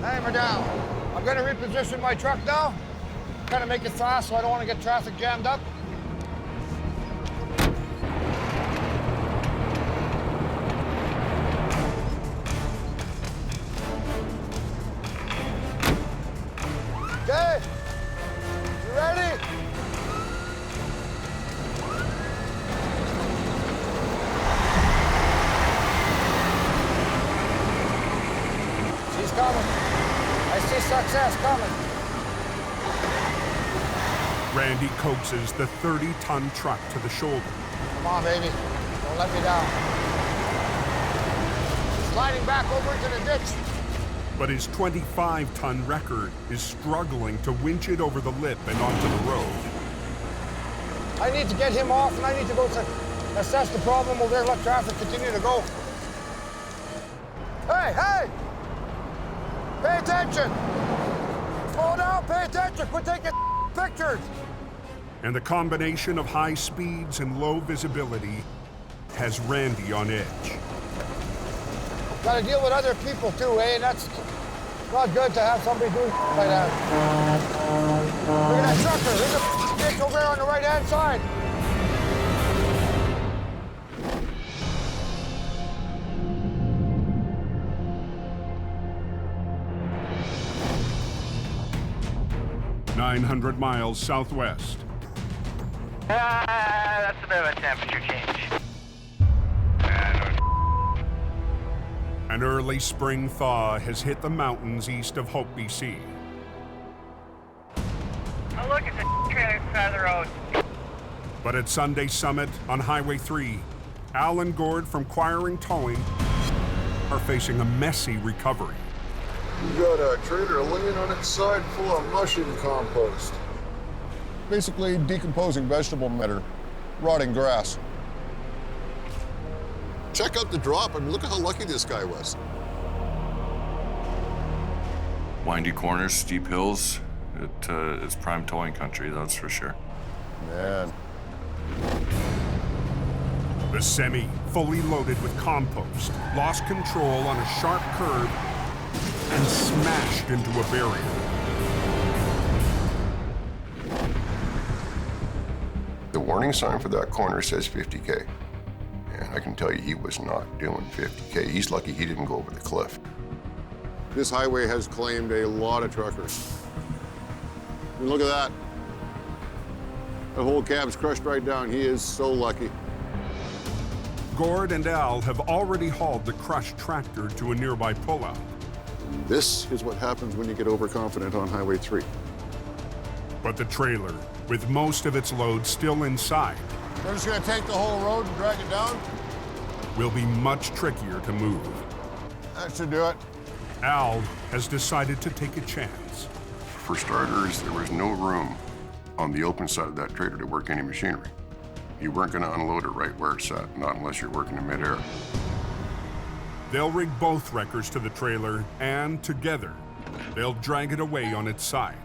hammer down. I'm gonna reposition my truck now. Gotta make it fast so I don't want to get traffic jammed up. Okay, you ready? She's coming. I see success coming. Randy coaxes the 30-ton truck to the shoulder. Come on, baby. Don't let me down. Sliding back over into the ditch. But his 25-ton record is struggling to winch it over the lip and onto the road. I need to get him off, and I need to go to assess the problem over there, let traffic continue to go. Hey, hey! Pay attention! Slow down, pay attention, quit taking pictures! And the combination of high speeds and low visibility has Randy on edge. Got to deal with other people too, eh? And that's not good to have somebody doing like that. Look at that trucker. There's a ditch over there on the right-hand side. "900 miles southwest. That's a bit of a temperature change. An early spring thaw has hit the mountains east of Hope, BC. Oh, look, it's a trailer side of the road. But at Sunday Summit on Highway 3, Al and Gord from Quiring Towing are facing a messy recovery. We got a trailer laying on its side full of mushroom compost. Basically decomposing vegetable matter, rotting grass. Check out the drop. I mean, look at how lucky this guy was. Windy corners, steep hills. It's prime towing country, that's for sure. Man. The semi, fully loaded with compost, lost control on a sharp curve and smashed into a barrier. The warning sign for that corner says 50K. And I can tell you he was not doing 50K. He's lucky he didn't go over the cliff. This highway has claimed a lot of truckers. I mean, look at that. The whole cab's crushed right down. He is so lucky. Gord and Al have already hauled the crushed tractor to a nearby pullout. This is what happens when you get overconfident on Highway 3. But the trailer, with most of its load still inside, We're just gonna take the whole road and drag it down? will be much trickier to move. That should do it. Al has decided to take a chance. For starters, there was no room on the open side of that trailer to work any machinery. You weren't gonna unload it right where it's at, not unless you're working in midair. They'll rig both wreckers to the trailer, and together, they'll drag it away on its side.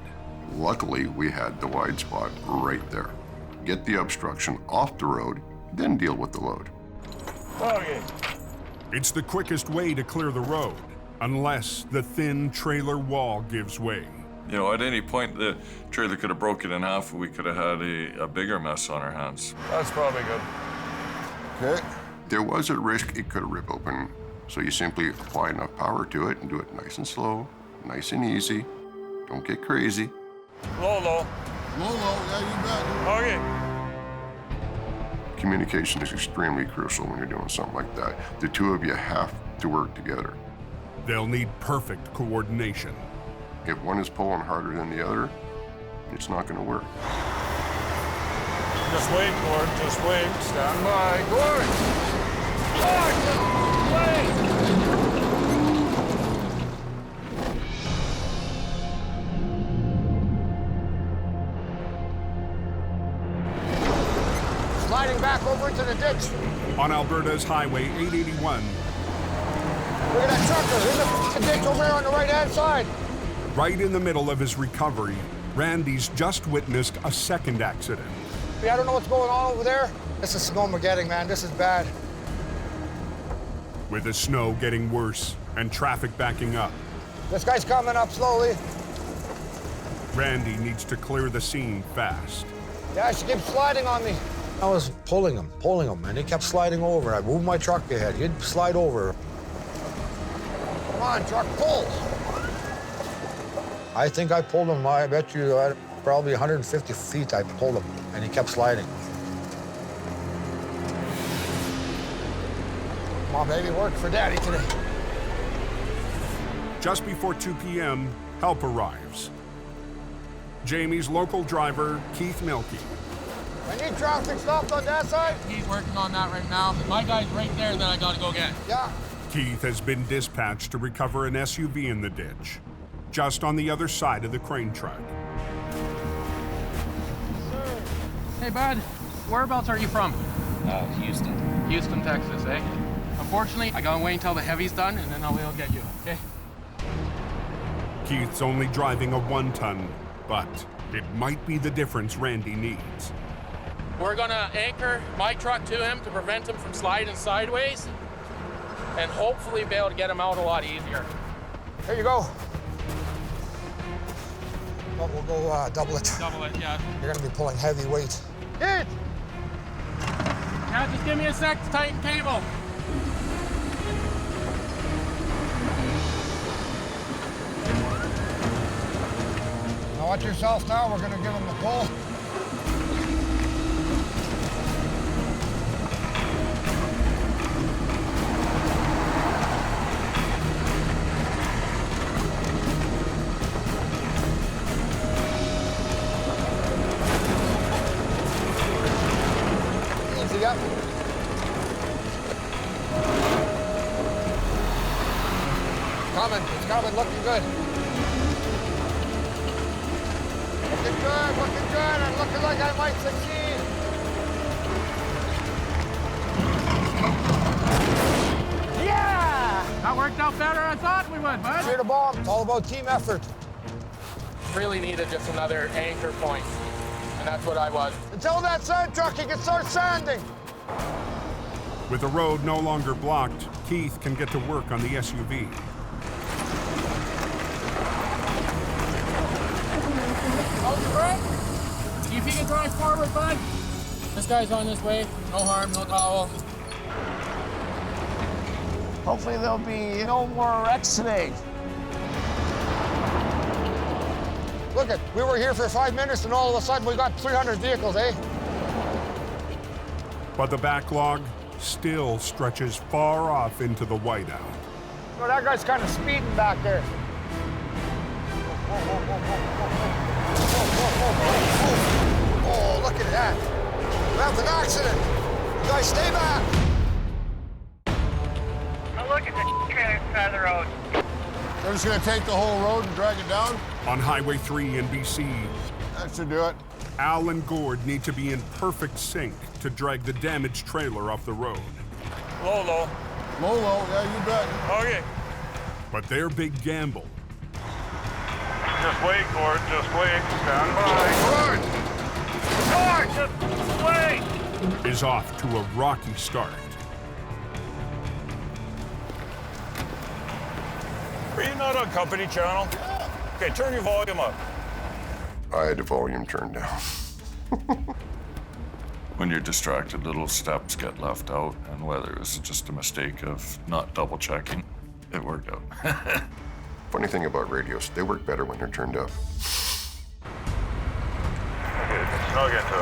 Luckily, we had the wide spot right there. Get the obstruction off the road, then deal with the load. Okay. It's the quickest way to clear the road, unless the thin trailer wall gives way. You know, at any point, the trailer could have broken in half, and we could have had a bigger mess on our hands. That's probably good. Okay. There was a risk it could rip open, so you simply apply enough power to it and do it nice and slow, nice and easy. Don't get crazy. Low. Low, yeah, you bet. Okay. Communication is extremely crucial when you're doing something like that. The two of you have to work together. They'll need perfect coordination. If one is pulling harder than the other, it's not going to work. Just wait, Gord. Just wait. Stand by. Gord! Gord, just wait! Sliding back over into the ditch. On Alberta's Highway 881. Look at that trucker. There's a ditch over there on the right-hand side. Right in the middle of his recovery, Randy's just witnessed a second accident. I don't know what's going on over there. This is snowmageddon, man. This is bad. With the snow getting worse and traffic backing up, This guy's coming up slowly. Randy needs to clear the scene fast. Yeah, she keeps sliding on me. I was pulling him, and he kept sliding over. I moved my truck ahead. He'd slide over. Come on, truck, pull. I think I pulled him, I bet you, probably 150 feet I pulled him, and he kept sliding. Come on, baby, work for Daddy today. Just before 2 p.m., help arrives. Jamie's local driver, Keith Milkey. I need traffic stopped on that side. He's working on that right now. My guy's right there, and then I gotta go get. Yeah. Keith has been dispatched to recover an SUV in the ditch, just on the other side of the crane truck. Hey, bud, whereabouts are you from? Houston. Houston, Texas, eh? Unfortunately, I gotta wait until the heavy's done, and then I'll be able to get you, okay? Keith's only driving a 1-ton, but it might be the difference Randy needs. We're gonna anchor my truck to him to prevent him from sliding sideways, and hopefully be able to get him out a lot easier. Here you go. But we'll go double it. Double it, yeah. You're gonna be pulling heavy weight. Hit! Yeah, just give me a sec to tighten cable. Now watch yourself now. We're gonna give him a pull. Easy up. It's coming, looking good. Looking good, and looking like I might succeed. Yeah! That worked out better than I thought we would, bud. Clear the bomb. It's all about team effort. Really needed just another anchor point, and that's what I was. Until that sand truck, he can start sanding. With the road no longer blocked, Keith can get to work on the SUV. How's the brake? See if you can drive forward, bud. This guy's on his way. No harm, no foul. Hopefully there'll be no more wrecks today. Look it, we were here for 5 minutes and all of a sudden we got 300 vehicles, eh? But the backlog still stretches far off into the whiteout. Well, that guy's kind of speeding back there. Oh, look at that. We have an accident. You guys stay back. Oh, look at the trailer side of the road. They're just gonna take the whole road and drag it down? On Highway 3 in BC, That should do it. Al and Gord need to be in perfect sync to drag the damaged trailer off the road. Low, low. Low, yeah, you bet. Okay. But their big gamble Just wait, Gord. Just wait. Stand by. Gord, just wait! is off to a rocky start. Are you not on company channel? Okay, turn your volume up. I had the volume turned down. When you're distracted, little steps get left out, and whether it was just a mistake of not double checking, it worked out. Funny thing about radios, they work better when they're turned up. I'll get to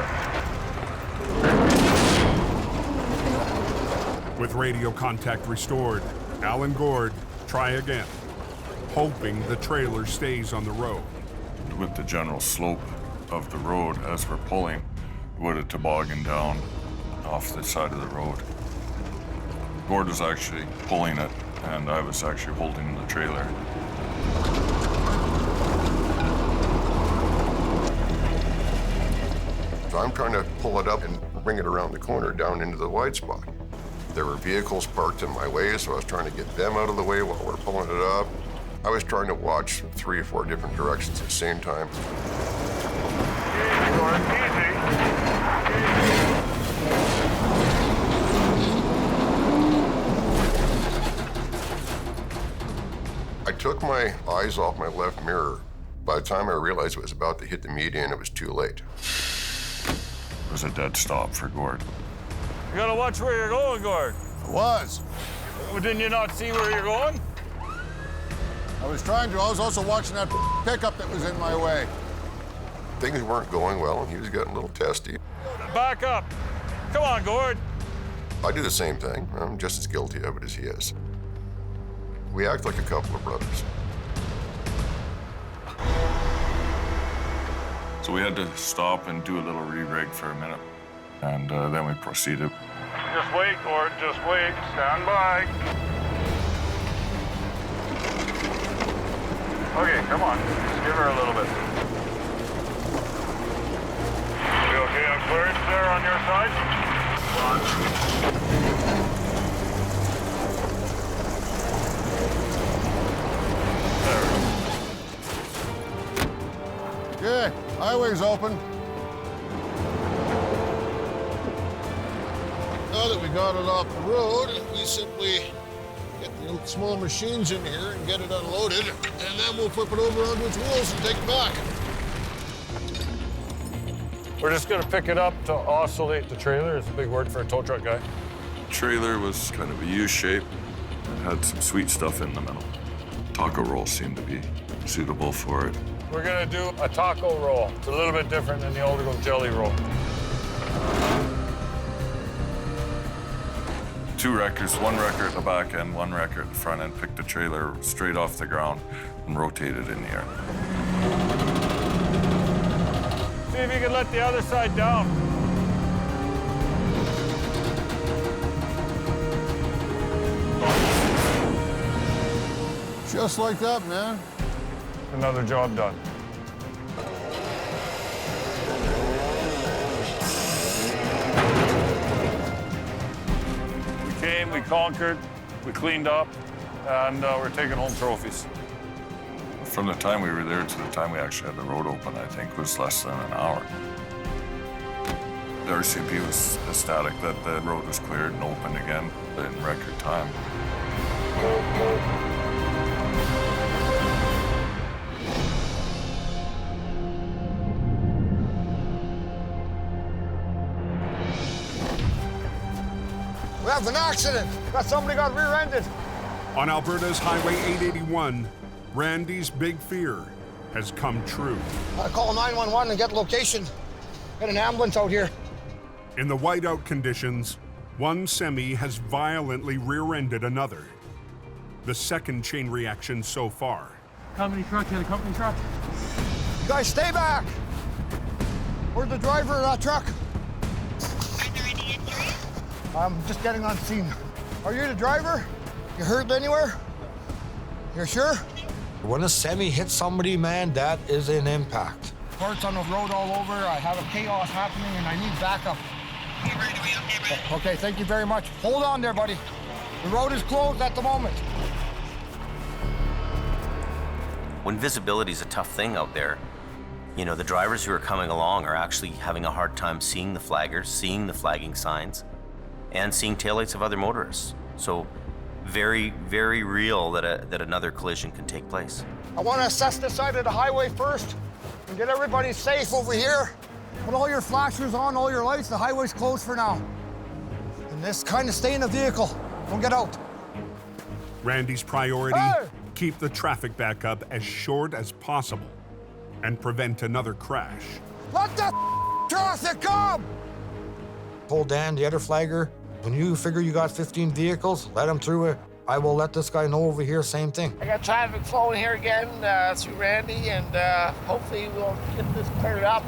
it. With radio contact restored, Al and Gord try again, hoping the trailer stays on the road. With the general slope of the road as we're pulling, it would have tobogganed down off the side of the road. Gord was actually pulling it, and I was actually holding the trailer. So I'm trying to pull it up and bring it around the corner down into the wide spot. There were vehicles parked in my way, so I was trying to get them out of the way while we're pulling it up. I was trying to watch 3 or 4 different directions at the same time. I took my eyes off my left mirror. By the time I realized it was about to hit the median, it was too late. It was a dead stop for Gord. You gotta watch where you're going, Gord. I was. Well, didn't you not see where you're going? I was trying to. I was also watching that pickup that was in my way. Things weren't going well, and he was getting a little testy. Back up. Come on, Gord. I do the same thing. I'm just as guilty of it as he is. We act like a couple of brothers. So we had to stop and do a little re-rig for a minute, and then we proceeded. Just wait, Gord. Just wait. Stand by. Okay, come on. Just give her a little bit. You okay on clearance there on your side? Okay, highway's open. Now that we got it off the road, we simply get the small machines in here and get it unloaded, and then we'll flip it over onto its wheels and take it back. We're just gonna pick it up to oscillate the trailer. It's a big word for a tow truck guy. The trailer was kind of a U shape and had some sweet stuff in the middle. Taco roll seemed to be suitable for it. We're gonna do a taco roll. It's a little bit different than the old jelly roll. 2 wreckers, 1 wrecker at the back end, 1 wrecker at the front end, picked the trailer straight off the ground and rotated in the air. See if you can let the other side down. Just like that, man. Another job done. We came, we conquered, we cleaned up, and we're taking home trophies. From the time we were there to the time we actually had the road open, I think was less than an hour. The RCMP was ecstatic that the road was cleared and opened again in record time. We have an accident. Somebody got rear-ended. On Alberta's Highway 881, Randy's big fear has come true. I call 911 and get location. Get an ambulance out here. In the whiteout conditions, one semi has violently rear-ended another. The second chain reaction so far. Company truck hit a company truck. You guys, stay back. Where's the driver of that truck? I'm just getting on scene. Are you the driver? You hurt anywhere? You're sure? When a semi hits somebody, man, that is an impact. Parts on the road all over. I have a chaos happening and I need backup. Okay, thank you very much. Hold on there, buddy. The road is closed at the moment. When visibility is a tough thing out there, you know, the drivers who are coming along are actually having a hard time seeing the flaggers, seeing the flagging signs, and seeing taillights of other motorists. So very, very real that another collision can take place. I want to assess this side of the highway first and get everybody safe over here. Put all your flashers on, all your lights. The highway's closed for now. And just kind of stay in the vehicle. Don't get out. Randy's priority, Hey! keep the traffic backup as short as possible and prevent another crash. Let the traffic come! Told Dan, the other flagger, when you figure you got 15 vehicles, let them through I will let this guy know over here, same thing. I got traffic flowing here again through Randy, and hopefully we'll get this cleared up.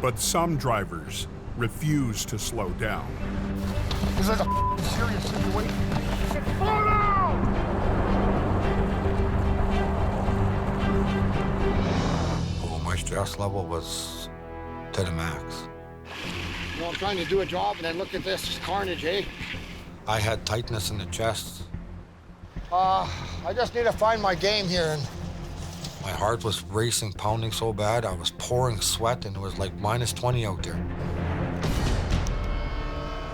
But some drivers refuse to slow down. This is a serious situation. Slow down! Oh, my stress level was to the max. You know, I'm trying to do a job, and then look at this carnage, eh? I had tightness in the chest. I just need to find my game here. And my heart was racing, pounding so bad, I was pouring sweat, and it was like -20 out there.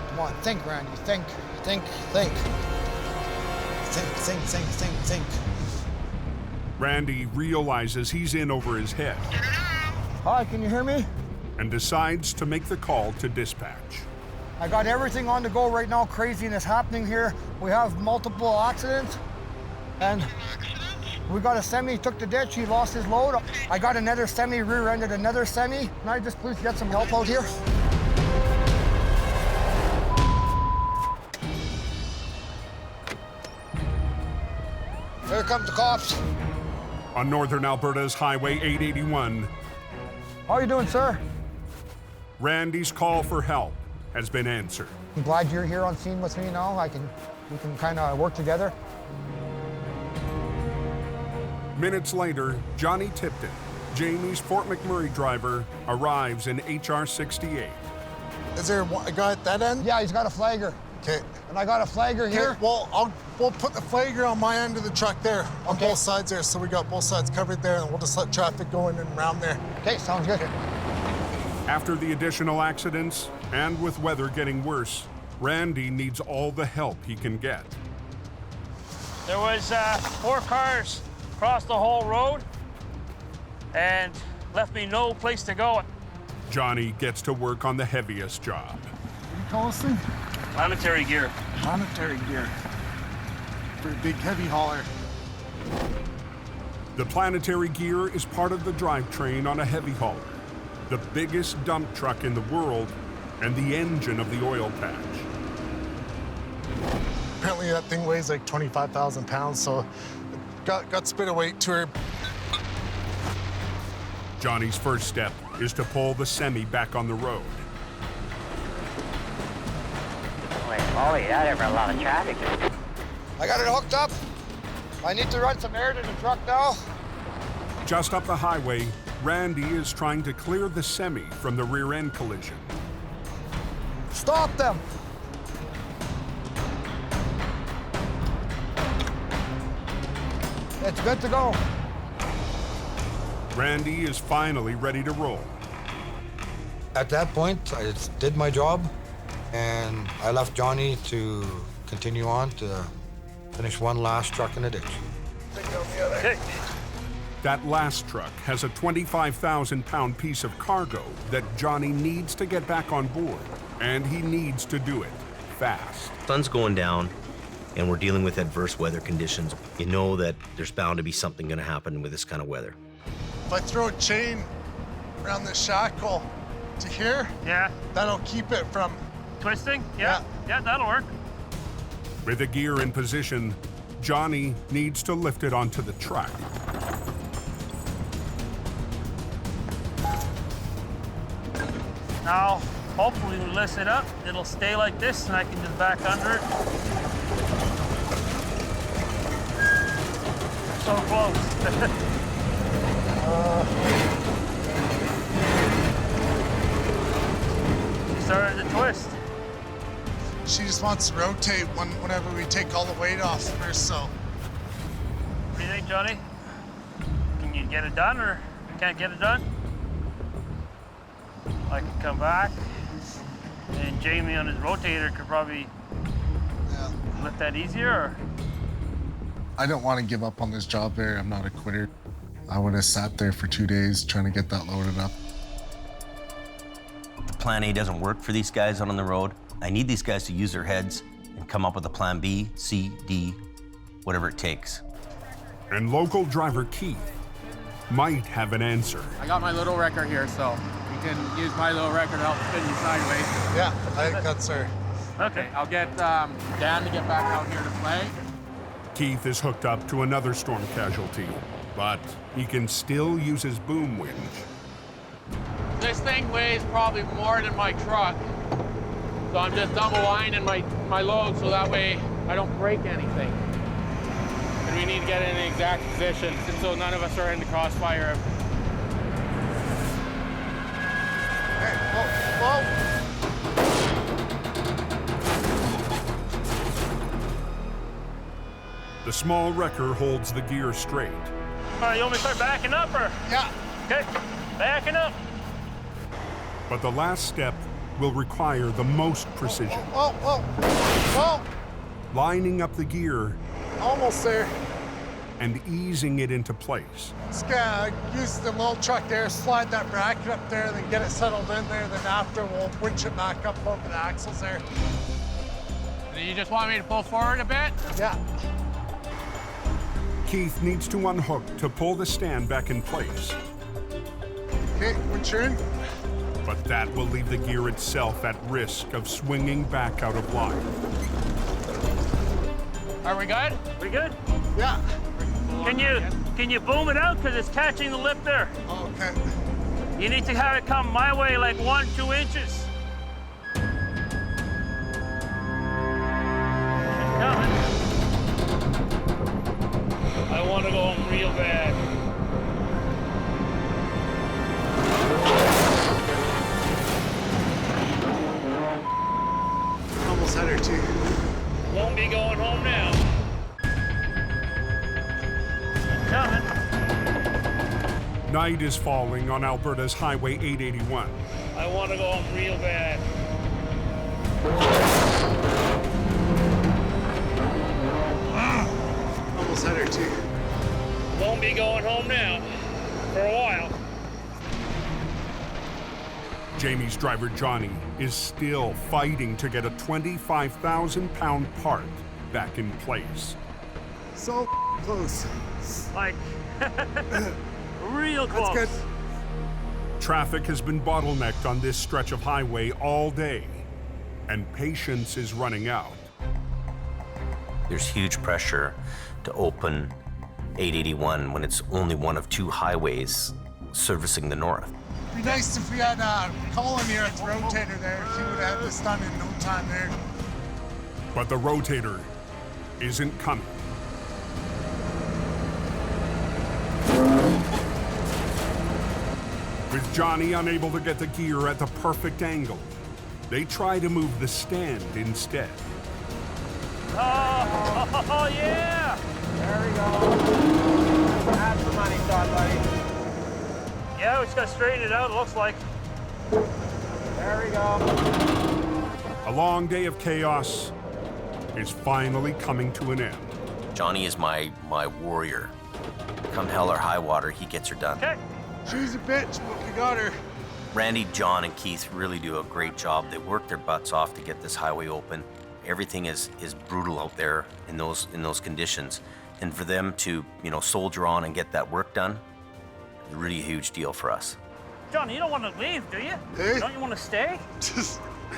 Come on, think, Randy, think. Think. Randy realizes he's in over his head Hi, can you hear me? and decides to make the call to dispatch. I got everything on the go right now. Craziness happening here. We have multiple accidents, and we got a semi took the ditch. He lost his load. I got another semi rear-ended another semi. Can I just please get some help out here? Here comes the cops. On northern Alberta's Highway 881, How are you doing, sir? Randy's call for help has been answered. I'm glad you're here on scene with me now. We can kind of work together. Minutes later, Johnny Tipton, Jamie's Fort McMurray driver, arrives in HR 68. Is there a guy at that end? Yeah, he's got a flagger. Okay. And I got a flagger here. Well, we'll put the flagger on my end of the truck there, on both sides there, so we got both sides covered there, and we'll just let traffic go in and around there. Okay, sounds good. After the additional accidents, and with weather getting worse, Randy needs all the help he can get. There was 4 cars across the whole road and left me no place to go. Johnny gets to work on the heaviest job. You call this thing? Planetary gear. Planetary gear. For a big heavy hauler. The Planetary gear is part of the drivetrain on a heavy hauler, the biggest dump truck in the world, and the engine of the oil patch. Apparently that thing weighs like 25,000 pounds, so it got a bit of weight to her. Johnny's first step is to pull the semi back on the road. Holy, that ever a lot of traffic. I got it hooked up. I need to run some air to the truck now. Just up the highway, Randy is trying to clear the semi from the rear end collision. Stop them! It's good to go. Randy is finally ready to roll. At that point, I did my job, and I left Johnny to continue on to finish one last truck in the ditch. That last truck has a 25,000-pound piece of cargo that Johnny needs to get back on board, and he needs to do it fast. Sun's going down, and we're dealing with adverse weather conditions. You know that there's bound to be something going to happen with this kind of weather. If I throw a chain around the shackle to here, that'll keep it from twisting. Yeah, that'll work. With the gear in position, Johnny needs to lift it onto the truck. Now, hopefully we lift it up, it'll stay like this, and I can just back under it. So close. She started to twist. She just wants to rotate whenever we take all the weight off her, so. What do you think, Johnny? Can you get it done, or can't get it done? I can come back, and Jamie on his rotator could probably lift that easier, or? I don't want to give up on this job there. I'm not a quitter. I would have sat there for 2 days trying to get that loaded up. Plan A doesn't work for these guys out on the road. I need these guys to use their heads and come up with a plan B, C, D, whatever it takes. And local driver Keith might have an answer. I got my little wrecker here, so you can use my little wrecker to help spin you sideways. Yeah, I think that's our Okay. I'll get Dan to get back out here to play. Keith is hooked up to another storm casualty, but he can still use his boom winch. This thing weighs probably more than my truck. So I'm just double lining my load so that way I don't break anything. And we need to get in an exact position so none of us are in the crossfire. Hey, whoa. The small wrecker holds the gear straight. All right, you want me to start backing up, or? Yeah. Okay, backing up. But the last step will require the most precision. Whoa. Lining up the gear Almost there. and easing it into place. Just gonna use the little truck there, slide that bracket up there, then get it settled in there. Then after, we'll winch it back up over the axles there. Do you just want me to pull forward a bit? Yeah. Keith needs to unhook to pull the stand back in place. Okay, winch her in. But that will leave the gear itself at risk of swinging back out of line. Are we good? We good? Yeah. Can you boom it out, because it's catching the lip there? Okay. You need to have it come my way like 1-2 inches. It's coming. I want to go home real bad. Almost had her too. Won't be going home now. Coming. Night is falling on Alberta's Highway 881. I want to go home real bad. Almost had her too. Won't be going home now for a while. Jamie's driver, Johnny, is still fighting to get a 25,000-pound part back in place. So close. Like, real close. That's good. Traffic has been bottlenecked on this stretch of highway all day, and patience is running out. There's huge pressure to open 881 when it's only one of 2 highways servicing the north. It'd be nice if we had Colin here at the rotator there. He would have had this done in no time there. But the rotator isn't coming. With Johnny unable to get the gear at the perfect angle, they try to move the stand instead. Oh yeah! There we go. Have some money shot, buddy. Yeah, we just got to straighten it out, it looks like. There we go. A long day of chaos is finally coming to an end. Johnny is my warrior. Come hell or high water, he gets her done. Okay. She's a bitch, but we got her. Randy, John, and Keith really do a great job. They work their butts off to get this highway open. Everything is brutal out there in those conditions. And for them to, soldier on and get that work done, really a huge deal for us. Johnny, you don't want to leave, do you? Hey? Don't you want to stay?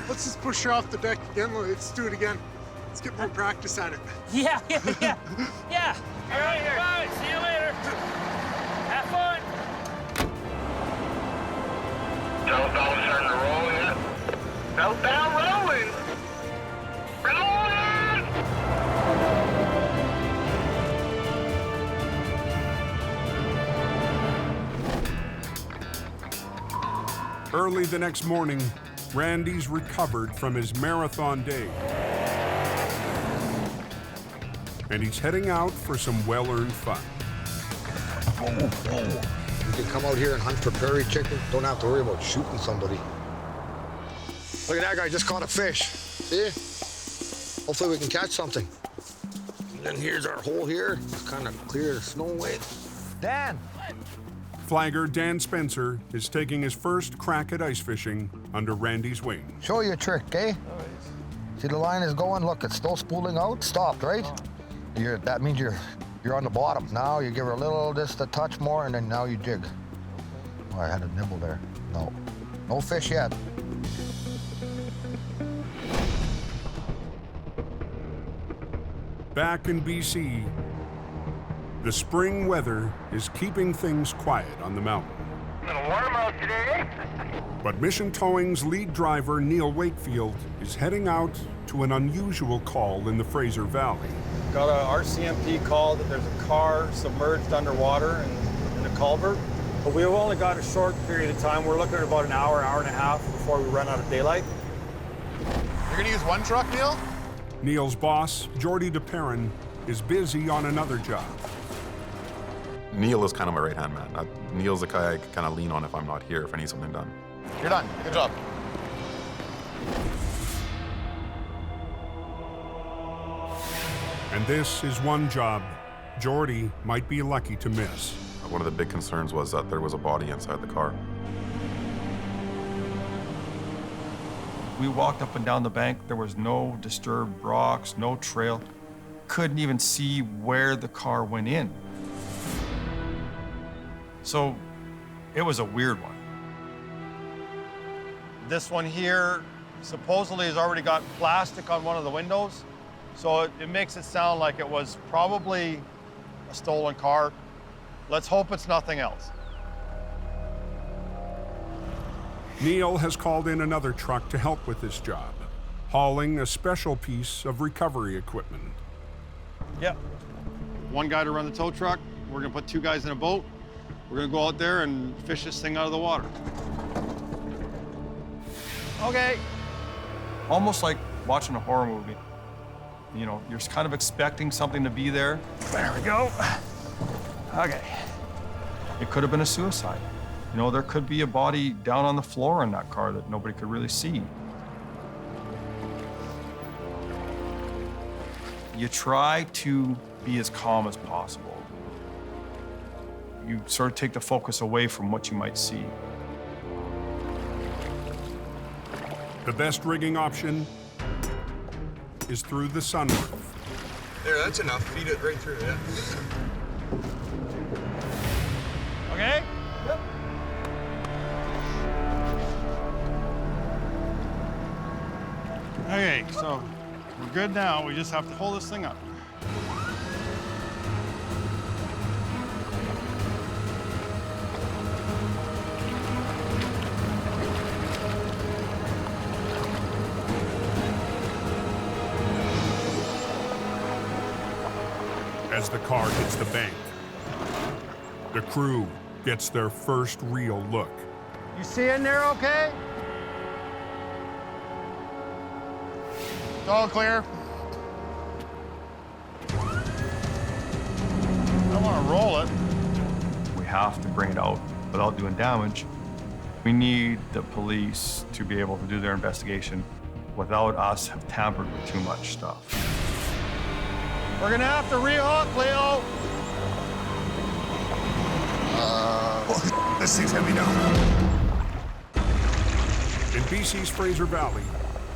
Let's just push her off the deck again. Let's do it again. Let's get more practice at it. Yeah. Yeah. All right, bye. See you later. Have fun. Southbound starting to roll yet? Southbound rolling! Rolling! Early the next morning, Randy's recovered from his marathon day. And he's heading out for some well-earned fun. You can come out here and hunt for prairie chicken. Don't have to worry about shooting somebody. Look at that guy, just caught a fish. See? Hopefully we can catch something. And then here's our hole here. Just kind of clear the snow away. Dan! Flagger Dan Spencer is taking his first crack at ice fishing under Randy's wing. Show you a trick, eh? See the line is going, look, it's still spooling out, stopped, right? That means you're on the bottom. Now you give her a little, just a touch more, and then now you jig. Oh, I had a nibble there. No fish yet. Back in BC, the spring weather is keeping things quiet on the mountain. A little warm out today. But Mission Towing's lead driver, Neil Wakefield, is heading out to an unusual call in the Fraser Valley. Got a RCMP call that there's a car submerged underwater in a culvert. But we've only got a short period of time. We're looking at about an hour, hour and a half before we run out of daylight. You're gonna use one truck, Neil? Neil's boss, Jordy DePerrin, is busy on another job. Neil is kind of my right-hand man. Neil's the guy I kind of lean on if I'm not here, if I need something done. You're done. Good job. And this is one job Jordy might be lucky to miss. One of the big concerns was that there was a body inside the car. We walked up and down the bank. There was no disturbed rocks, no trail. Couldn't even see where the car went in. So it was a weird one. This one here supposedly has already got plastic on one of the windows. So it makes it sound like it was probably a stolen car. Let's hope it's nothing else. Neil has called in another truck to help with this job, hauling a special piece of recovery equipment. Yep. One guy to run the tow truck. We're gonna put two guys in a boat. We're gonna go out there and fish this thing out of the water. Okay. Almost like watching a horror movie. You know, you're kind of expecting something to be there. There we go. Okay. It could have been a suicide. You know, there could be a body down on the floor in that car that nobody could really see. You try to be as calm as possible. You sort of take the focus away from what you might see. The best rigging option is through the sunroof. There, that's enough. Feed it right through, yeah. Okay? Yep. Okay, so we're good now. We just have to pull this thing up. As the car hits the bank, the crew gets their first real look. You see in there okay? It's all clear. I don't want to roll it. We have to bring it out without doing damage. We need the police to be able to do their investigation without us have tampered with too much stuff. We're gonna have to rehook, Leo. This thing's heavy now. In BC's Fraser Valley,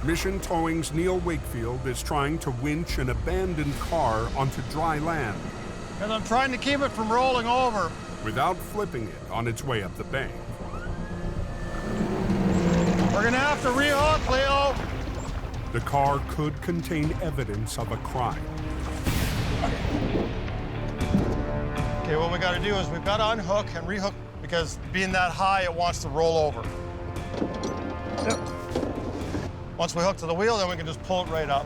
Mission Towing's Neil Wakefield is trying to winch an abandoned car onto dry land. Because I'm trying to keep it from rolling over. Without flipping it on its way up the bank. We're gonna have to rehook, Leo. The car could contain evidence of a crime. Okay, what we gotta do is we've gotta unhook and rehook because being that high, it wants to roll over. Yep. Once we hook to the wheel, then we can just pull it right up.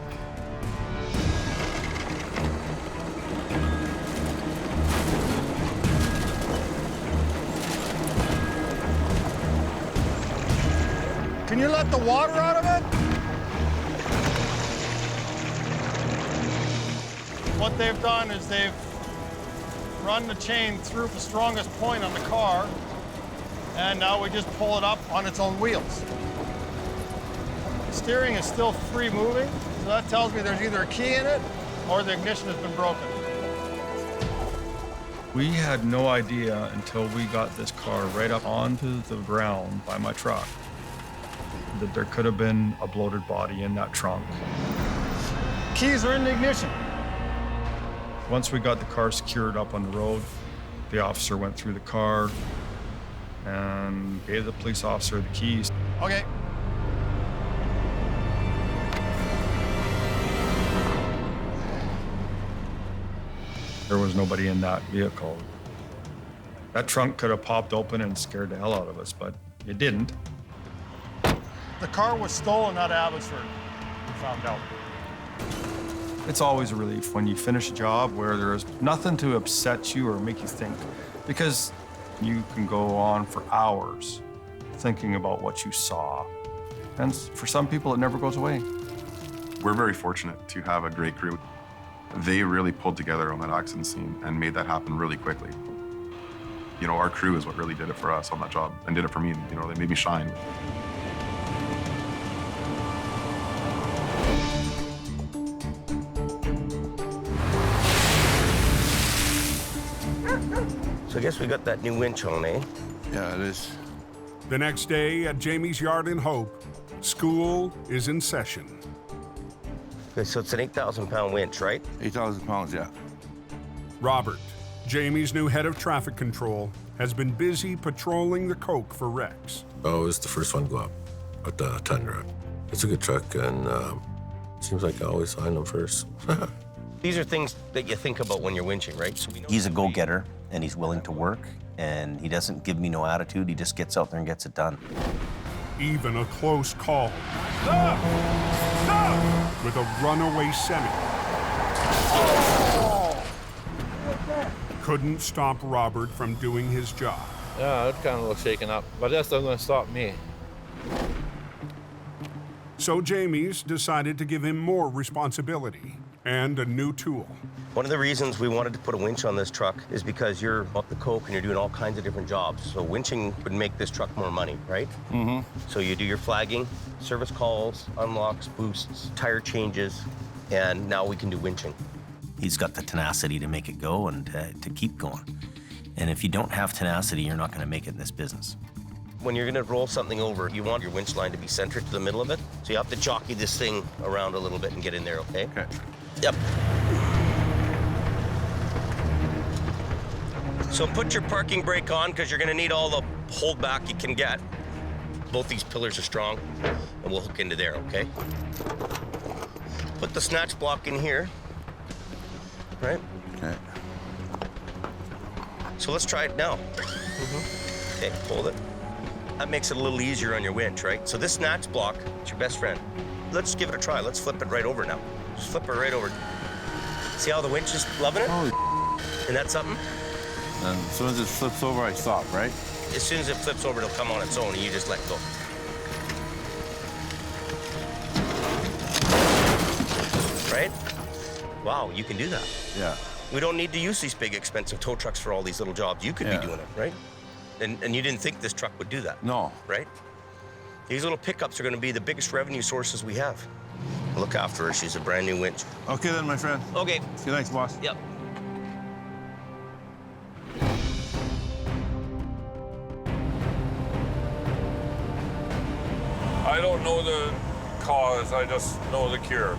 Can you let the water out of it? What they've done is they've run the chain through the strongest point on the car, and now we just pull it up on its own wheels. The steering is still free moving, so that tells me there's either a key in it or the ignition has been broken. We had no idea until we got this car right up onto the ground by my truck that there could have been a bloated body in that trunk. Keys are in the ignition. Once we got the car secured up on the road, the officer went through the car and gave the police officer the keys. Okay. There was nobody in that vehicle. That trunk could have popped open and scared the hell out of us, but it didn't. The car was stolen out of Abbotsford, we found out. It's always a relief when you finish a job where there's nothing to upset you or make you think, because you can go on for hours thinking about what you saw. And for some people, it never goes away. We're very fortunate to have a great crew. They really pulled together on that accident scene and made that happen really quickly. You know, our crew is what really did it for us on that job and did it for me. You know, they made me shine. So I guess we got that new winch on, eh? Yeah, it is. The next day at Jamie's yard in Hope, school is in session. Okay, so it's an 8,000-pound winch, right? 8,000 pounds, yeah. Robert, Jamie's new head of traffic control, has been busy patrolling the Coke for wrecks. Oh, it's the first one to go up with the Tundra. It's a good truck, and seems like I always find them first. These are things that you think about when you're winching, right? So he's a go-getter, and he's willing to work, and he doesn't give me no attitude. He just gets out there and gets it done. Even a close call. Stop! Stop! With a runaway semi. Couldn't stop Robert from doing his job. Yeah, it kind of looks shaken up, but that's not going to stop me. So Jamie's decided to give him more responsibility and a new tool. One of the reasons we wanted to put a winch on this truck is because you're up the Coke and you're doing all kinds of different jobs. So winching would make this truck more money, right? Mm-hmm. So you do your flagging, service calls, unlocks, boosts, tire changes, and now we can do winching. He's got the tenacity to make it go and to keep going. And if you don't have tenacity, you're not going to make it in this business. When you're going to roll something over, you want your winch line to be centered to the middle of it. So you have to jockey this thing around a little bit and get in there, okay? Okay. Yep. So put your parking brake on, because you're going to need all the hold back you can get. Both these pillars are strong, and we'll hook into there, okay? Put the snatch block in here. Right? Okay. So let's try it now. Okay, hold it. That makes it a little easier on your winch, right? So this snatch block is your best friend. Let's give it a try. Let's flip it right over now. Just flip it right over. See how the winch is loving it? Holy Isn't that something? And as soon as it flips over, I stop, right? As soon as it flips over, it'll come on its own and you just let go. Right? Wow, you can do that. Yeah. We don't need to use these big, expensive tow trucks for all these little jobs. You could be doing it, right? And you didn't think this truck would do that. No. Right? These little pickups are going to be the biggest revenue sources we have. Look after her. She's a brand new winch. Okay then, my friend. Okay. See you next, boss. Yep. I don't know the cause, I just know the cure.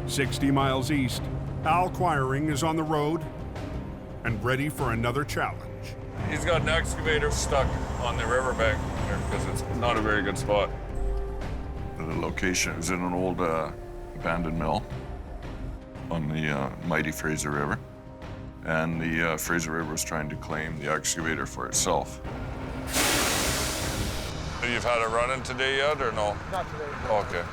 60 miles east, Al Quiring is on the road and ready for another challenge. He's got an excavator stuck on the riverbank because it's not a very good spot. The location is in an old abandoned mill on the mighty Fraser River. And the Fraser River was trying to claim the excavator for itself. You've had a run-in today yet, or no? Not today. Okay.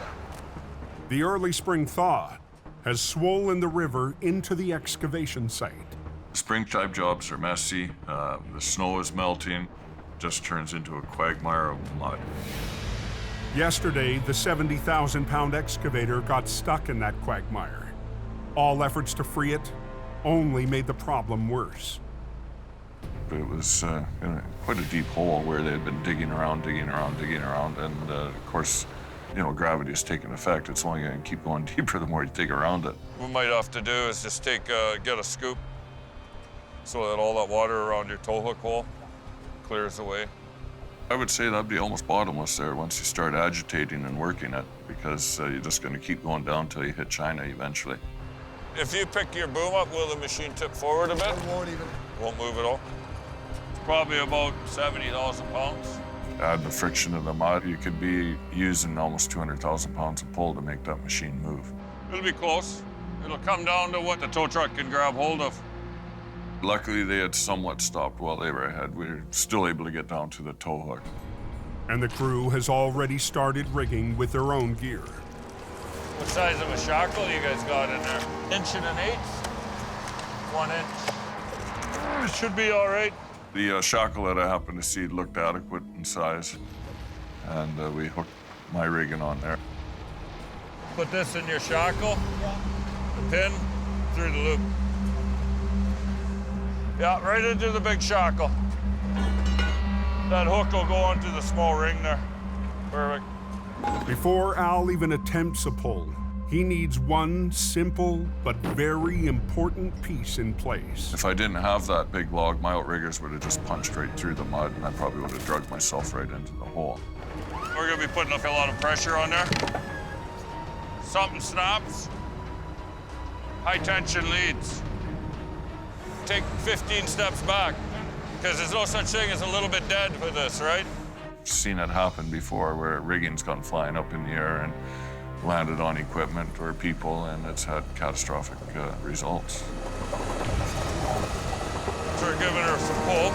The early spring thaw has swollen the river into the excavation site. Springtime jobs are messy. The snow is melting. Just turns into a quagmire of mud. Yesterday, the 70,000-pound excavator got stuck in that quagmire. All efforts to free it only made the problem worse. It was in quite a deep hole where they had been digging around, and of course, you know, gravity has taken effect. It's only going to keep going deeper the more you dig around it. What we might have to do is just get a scoop so that all that water around your tow hook hole clears away. I would say that'd be almost bottomless there once you start agitating and working it, because you're just going to keep going down till you hit China eventually. If you pick your boom up, will the machine tip forward a bit? It won't even. Won't move at all? It's probably about 70,000 pounds. Add the friction of the mud, you could be using almost 200,000 pounds of pull to make that machine move. It'll be close. It'll come down to what the tow truck can grab hold of. Luckily, they had somewhat stopped while they were ahead. We were still able to get down to the tow hook. And the crew has already started rigging with their own gear. What size of a shackle you guys got in there? 1 1/8? 1 inch. It should be all right. The shackle that I happened to see looked adequate in size, and we hooked my rigging on there. Put this in your shackle. The pin through the loop. Yeah, right into the big shackle. That hook will go onto the small ring there. Perfect. Before Al even attempts a pull, he needs one simple but very important piece in place. If I didn't have that big log, my outriggers would have just punched right through the mud, and I probably would have drugged myself right into the hole. We're gonna be putting a lot of pressure on there. Something snaps, high tension leads. Take 15 steps back, because there's no such thing as a little bit dead with this, right? Seen it happen before where rigging's gone flying up in the air and landed on equipment or people, and it's had catastrophic results. So we're giving her some pull.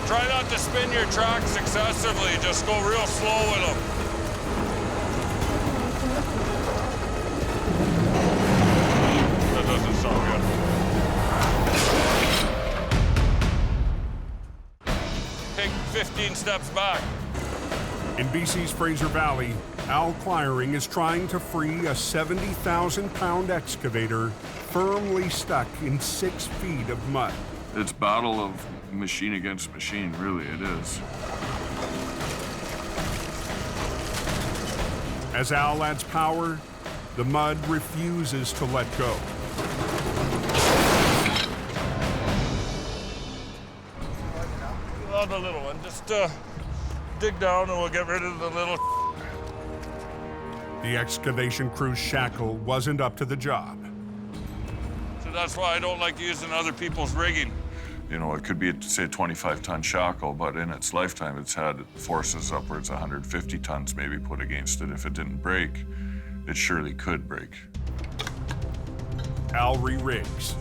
Try not to spin your tracks excessively, just go real slow with them. That doesn't sound good. Take 15 steps back. In BC's Fraser Valley, Al Cliring is trying to free a 70,000-pound excavator firmly stuck in 6 feet of mud. It's battle of machine against machine, really, it is. As Al adds power, the mud refuses to let go. Love the little one. Just dig down and we'll get rid of the little. The excavation crew's shackle wasn't up to the job. So that's why I don't like using other people's rigging. You know, it could be, say, a 25-ton shackle, but in its lifetime, it's had forces upwards of 150 tons maybe put against it. If it didn't break, it surely could break. Al re-rigs,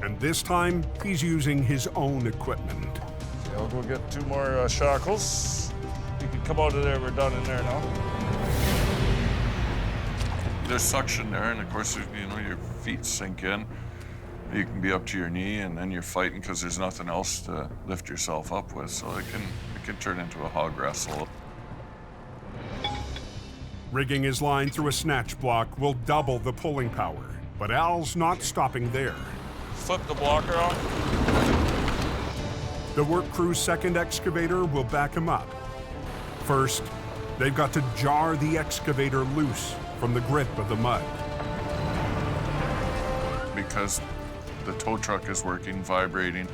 and this time he's using his own equipment. I'll go get 2 more shackles. You can come out of there. We're done in there now. There's suction there, and of course, you know, your feet sink in. You can be up to your knee, and then you're fighting because there's nothing else to lift yourself up with. So it can turn into a hog wrestle. Rigging his line through a snatch block will double the pulling power, but Al's not stopping there. Flip the blocker on. The work crew's second excavator will back him up. First, they've got to jar the excavator loose from the grip of the mud. Because the tow truck is working, vibrating,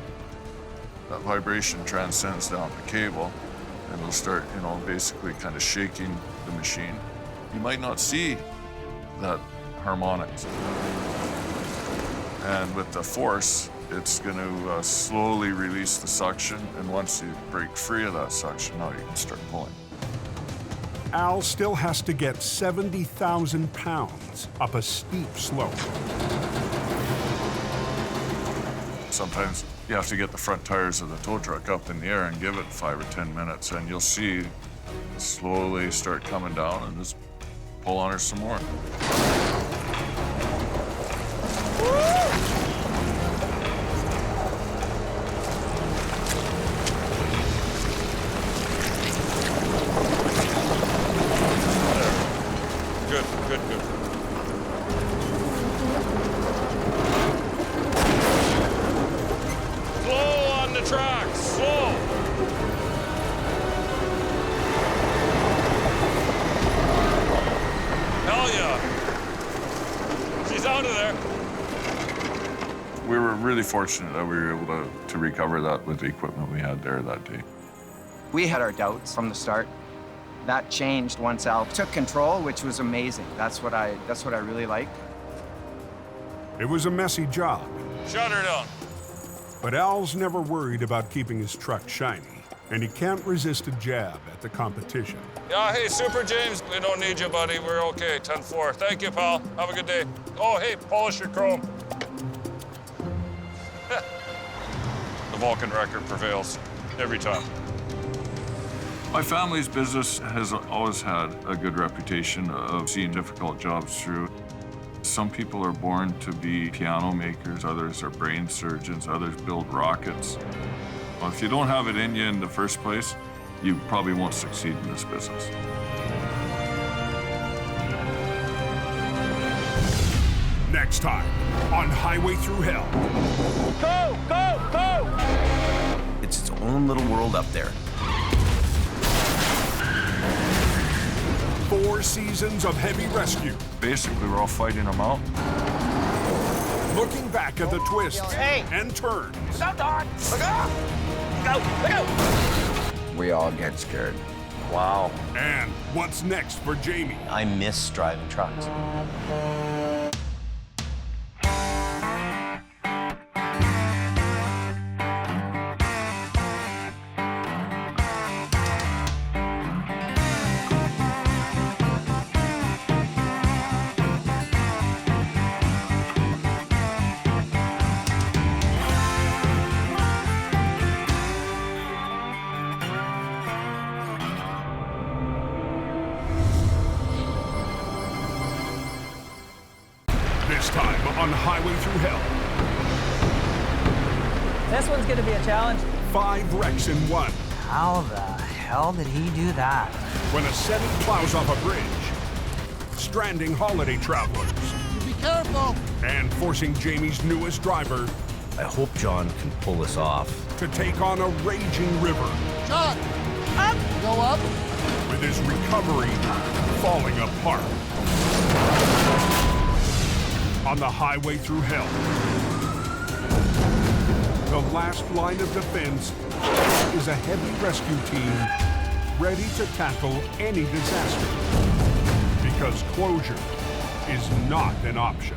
that vibration transcends down the cable, and it'll start, you know, basically kind of shaking the machine. You might not see that harmonics. And with the force, it's going to slowly release the suction, and once you break free of that suction, now you can start pulling. Al still has to get 70,000 pounds up a steep slope. Sometimes you have to get the front tires of the tow truck up in the air and give it 5 or 10 minutes, and you'll see it slowly start coming down, and just pull on her some more. Good, good, good. Slow on the tracks, slow. Hell yeah. She's out of there. We were really fortunate that we were able to recover that with the equipment we had there that day. We had our doubts from the start. That changed once Al took control, which was amazing. That's what I really liked. It was a messy job. Shut her down. But Al's never worried about keeping his truck shiny. and he can't resist a jab at the competition. Yeah, hey, Super James, we don't need you, buddy. We're okay, 10-4. Thank you, pal. Have a good day. Oh, hey, polish your chrome. The Vulcan record prevails every time. My family's business has always had a good reputation of seeing difficult jobs through. Some people are born to be piano makers, others are brain surgeons, others build rockets. Well, if you don't have it in you in the first place, you probably won't succeed in this business. Next time on Highway Thru Hell. Go, go, go! It's its own little world up there. 4 seasons of heavy rescue. Basically, we're all fighting them out. Looking back at the twists and turns. Look out, Don! Look out! Look out! Look out! We all get scared. Wow. And what's next for Jamie? I miss driving trucks. This time on Highway Thru Hell. This one's gonna be a challenge. 5 wrecks in one. How the hell did he do that? When a Semi plows off a bridge, stranding holiday travelers. Be careful. And forcing Jamie's newest driver. I hope John can pull this off. To take on a raging river. John, up. Go up. With his recovery falling apart. On the Highway Thru Hell. The last line of defense is a heavy rescue team ready to tackle any disaster. Because closure is not an option.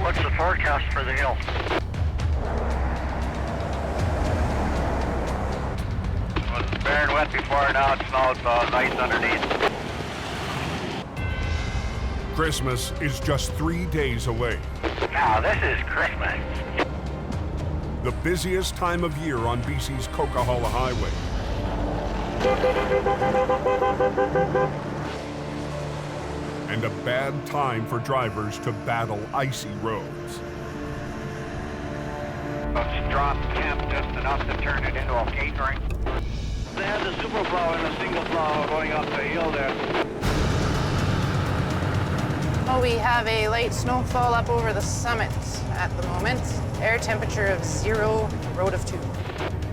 What's the forecast for the hill? It was bare and wet before, now it's snowed, so nice underneath. Christmas is just 3 days away. Now this is Christmas. The busiest time of year on BC's Coquihalla Highway. And a bad time for drivers to battle icy roads. It's dropped temp just enough to turn it into a catering. They had the super plow and a single plow going up the hill there. Oh, we have a light snowfall up over the summit at the moment. Air temperature of 0, road of 2.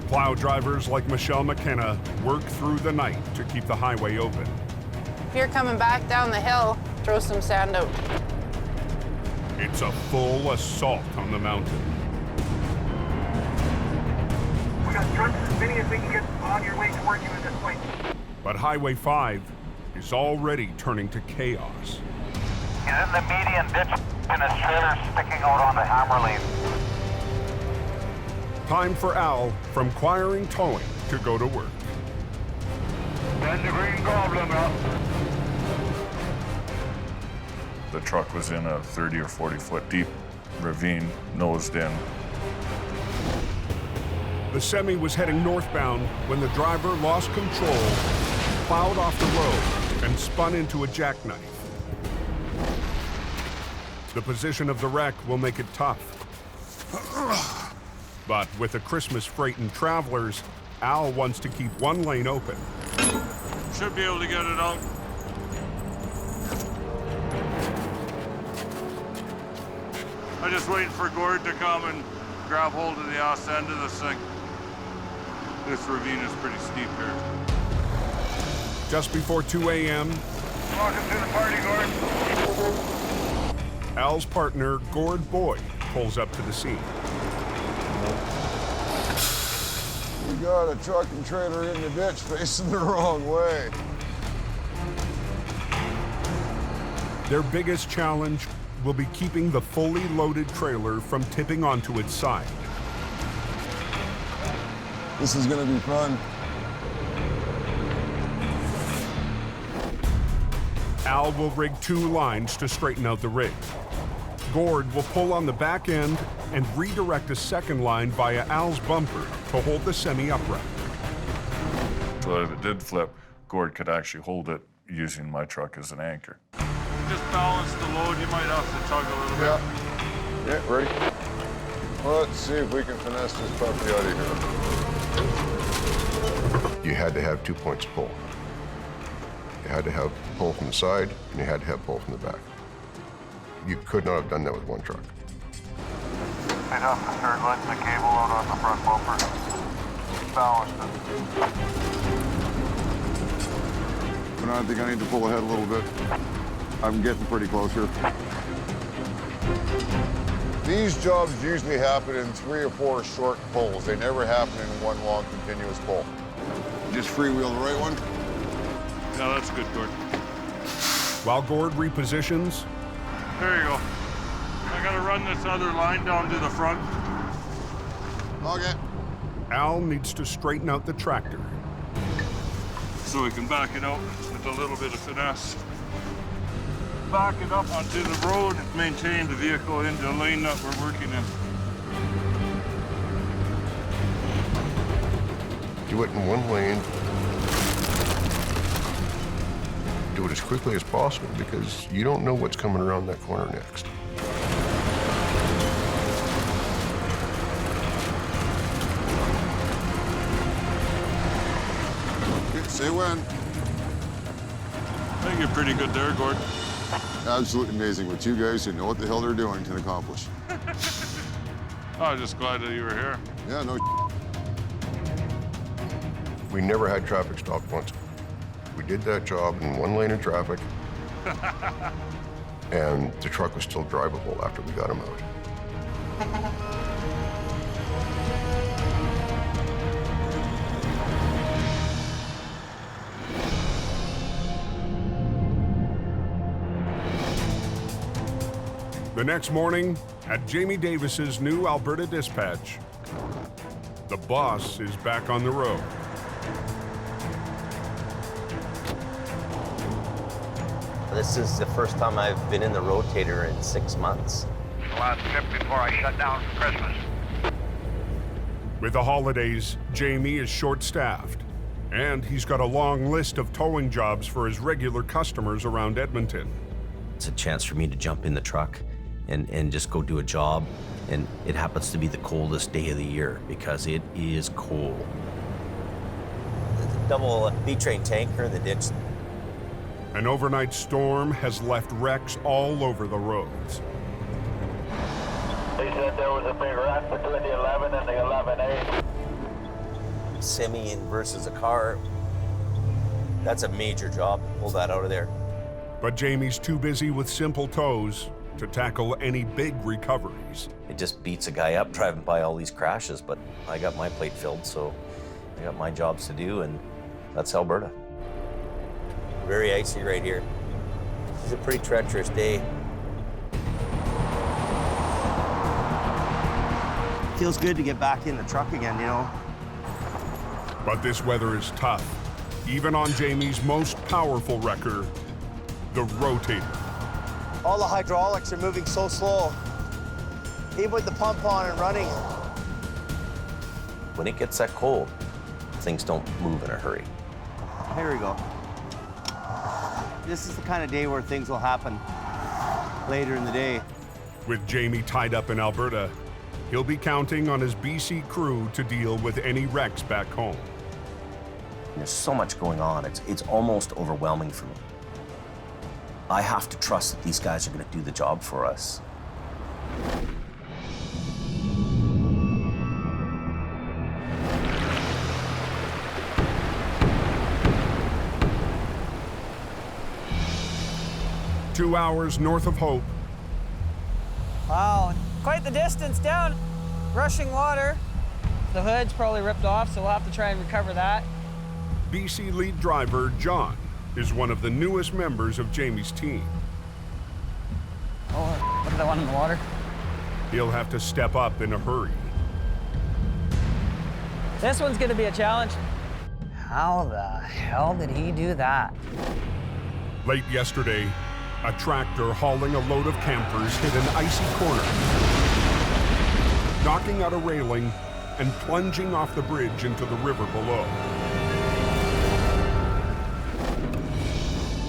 Plow drivers like Michelle McKenna work through the night to keep the highway open. If you're coming back down the hill, throw some sand out. It's a full assault on the mountain. We got trucks as many as we can get on your way toward you at this point. But Highway 5 is already turning to chaos. He's in the median ditch and his trailer sticking out on the hammer lane. Time for Al from Quiring Towing to go to work. Send the green goblin up. The truck was in a 30 or 40 foot deep ravine, nosed in. The Semi was heading northbound when the driver lost control, plowed off the road, and spun into a jackknife. The position of the wreck will make it tough. But with the Christmas freighting travelers, Al wants to keep one lane open. Should be able to get it out. I'm just waiting for Gord to come and grab hold of the ass end of this thing. This ravine is pretty steep here. Just before 2 a.m., Welcome to the party, Gord. Al's partner, Gord Boyd, pulls up to the scene. We got a truck and trailer in the ditch facing the wrong way. Their biggest challenge will be keeping the fully loaded trailer from tipping onto its side. This is gonna be fun. Al will rig 2 lines to straighten out the rig. Gord will pull on the back end and redirect a second line via Al's bumper to hold the semi upright. So that if it did flip, Gord could actually hold it using my truck as an anchor. Just balance the load. You might have to tug a little bit. Yeah, ready? Let's see if we can finesse this puppy out of here. You had to have 2 points of pull. You had to have pull from the side, and you had to have pull from the back. You could not have done that with one truck. Pick up the third length of cable out on the front bumper. Balanced it. I think I need to pull ahead a little bit. I'm getting pretty close here. These jobs usually happen in 3 or 4 short pulls. They never happen in one long continuous pull. Just freewheel the right one. Yeah, that's good, Gord. While Gord repositions, There you go. I gotta run this other line down to the front. Okay. Al needs to straighten out the tractor. So we can back it out with a little bit of finesse. Back it up onto the road and maintain the vehicle in the lane that we're working in. Do it in one lane. Do it as quickly as possible because you don't know what's coming around that corner next. Say when. I think you're pretty good there, Gord. Absolutely amazing what 2 guys who know what the hell they're doing can accomplish. I'm just glad that you were here. Yeah, no. We never had traffic stopped once. We did that job in one lane of traffic, and the truck was still drivable after we got him out. The next morning, at Jamie Davis's new Alberta dispatch, the boss is back on the road. This is the first time I've been in the rotator in 6 months. The last trip before I shut down for Christmas. With the holidays, Jamie is short-staffed, and he's got a long list of towing jobs for his regular customers around Edmonton. It's a chance for me to jump in the truck and just go do a job, and it happens to be the coldest day of the year because it is cold. Double B-train tanker in the ditch. An overnight storm has left wrecks all over the roads. They said there was a big wreck between the 11 and the 11A. Semi versus a car, that's a major job to pull that out of there. But Jamie's too busy with simple tows to tackle any big recoveries. It just beats a guy up driving by all these crashes, but I got my plate filled, so I got my jobs to do, and that's Alberta. Very icy right here. It's a pretty treacherous day. Feels good to get back in the truck again, you know. But this weather is tough, even on Jamie's most powerful wrecker, the rotator. All the hydraulics are moving so slow. Even with the pump on and running. When it gets that cold, things don't move in a hurry. Here we go. This is the kind of day where things will happen later in the day. With Jamie tied up in Alberta, he'll be counting on his BC crew to deal with any wrecks back home. There's so much going on, it's almost overwhelming for me. I have to trust that these guys are going to do the job for us. 2 hours north of Hope. Wow, quite the distance down. Rushing water. The hood's probably ripped off, so we'll have to try and recover that. BC lead driver John is one of the newest members of Jamie's team. Oh, look at that one in the water. He'll have to step up in a hurry. This one's gonna be a challenge. How the hell did he do that? Late yesterday, a tractor hauling a load of campers hit an icy corner, knocking out a railing and plunging off the bridge into the river below.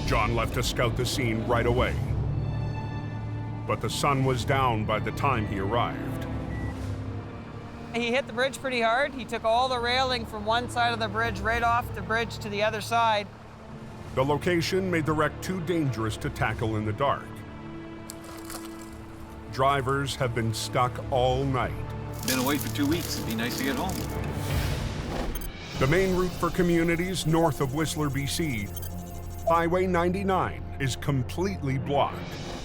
John left to scout the scene right away, but the sun was down by the time he arrived. He hit the bridge pretty hard. He took all the railing from one side of the bridge right off the bridge to the other side. The location made the wreck too dangerous to tackle in the dark. Drivers have been stuck all night. Been away for 2 weeks. It'd be nice to get home. The main route for communities north of Whistler, BC, Highway 99, is completely blocked,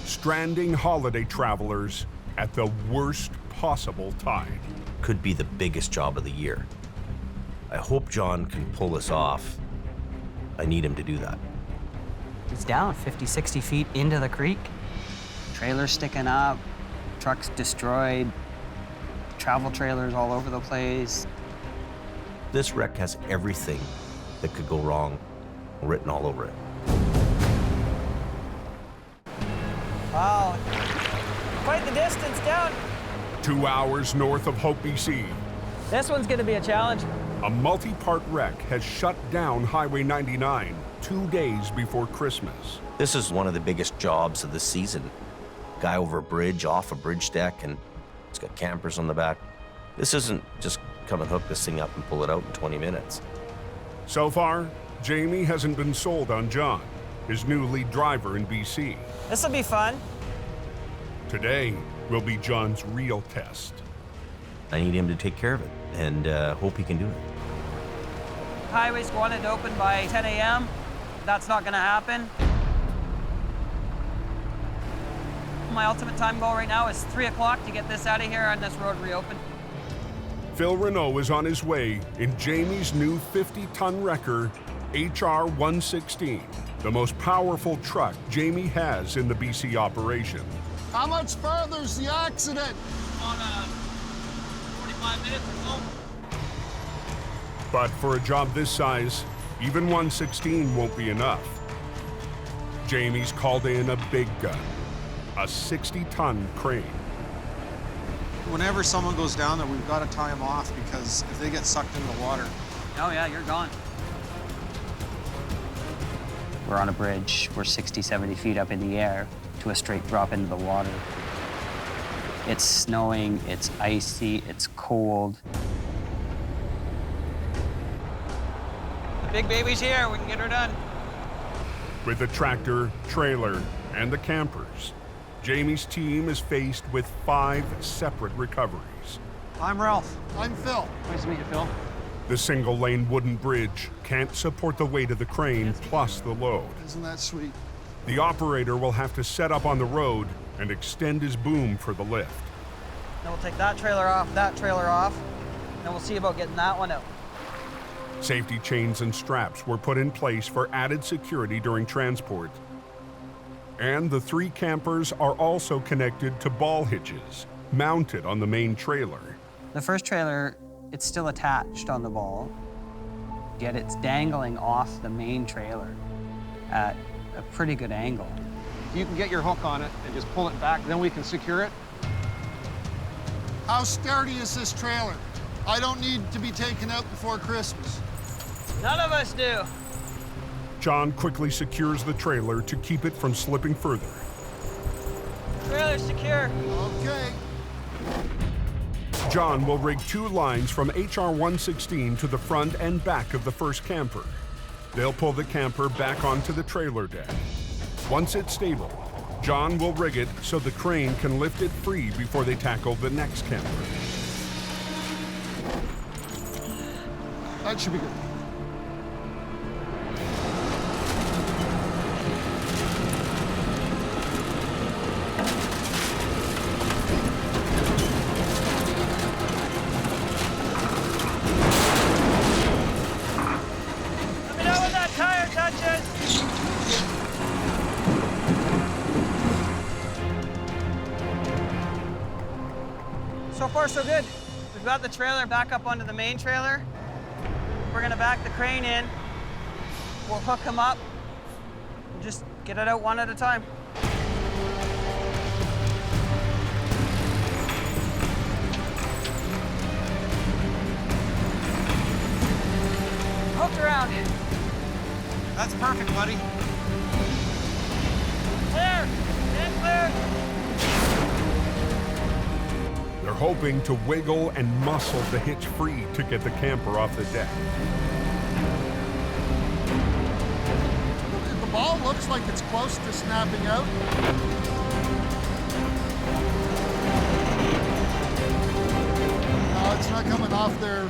stranding holiday travelers at the worst possible time. Could be the biggest job of the year. I hope John can pull this off. I need him to do that. It's down 50, 60 feet into the creek. Trailers sticking up, trucks destroyed, travel trailers all over the place. This wreck has everything that could go wrong written all over it. Wow, quite the distance down. 2 hours north of Hope, BC. This one's gonna be a challenge. A multi-part wreck has shut down Highway 99 2 days before Christmas. This is one of the biggest jobs of the season. Guy over a bridge, off a bridge deck, and it's got campers on the back. This isn't just come and hook this thing up and pull it out in 20 minutes. So far, Jamie hasn't been sold on John, his new lead driver in BC. This'll be fun. Today will be John's real test. I need him to take care of it, and hope he can do it. Highways wanted to open by 10 a.m. That's not gonna happen. My ultimate time goal right now is 3 o'clock to get this out of here and this road reopened. Phil Renault is on his way in Jamie's new 50-ton wrecker, HR 116, the most powerful truck Jamie has in the BC operation. How much further's the accident? On 45 minutes or so. But for a job this size, even 116 won't be enough. Jamie's called in a big gun, a 60-ton crane. Whenever someone goes down there, we've got to tie them off because if they get sucked into the water. Oh yeah, you're gone. We're on a bridge. We're 60, 70 feet up in the air to a straight drop into the water. It's snowing, it's icy, it's cold. The big baby's here, we can get her done. With the tractor, trailer, and the campers, Jamie's team is faced with 5 separate recoveries. I'm Ralph. I'm Phil. Nice to meet you, Phil. The single-lane wooden bridge can't support the weight of the crane plus the load. Isn't that sweet? The operator will have to set up on the road and extend his boom for the lift. Then we'll take that trailer off, and we'll see about getting that one out. Safety chains and straps were put in place for added security during transport. And the 3 campers are also connected to ball hitches, mounted on the main trailer. The first trailer, it's still attached on the ball, yet it's dangling off the main trailer at a pretty good angle. You can get your hook on it and just pull it back, then we can secure it. How sturdy is this trailer? I don't need to be taken out before Christmas. None of us do. John quickly secures the trailer to keep it from slipping further. Trailer's secure. Okay. John will rig 2 lines from HR 116 to the front and back of the first camper. They'll pull the camper back onto the trailer deck. Once it's stable, John will rig it so the crane can lift it free before they tackle the next camper. That should be good. So far, so good. We've got the trailer back up onto the main trailer. We're gonna back the crane in. We'll hook him up and just get it out one at a time. Hooked around. That's perfect, buddy. Clear! Stand clear! They're hoping to wiggle and muscle the hitch free to get the camper off the deck. The ball looks like it's close to snapping out. No, it's not coming off there.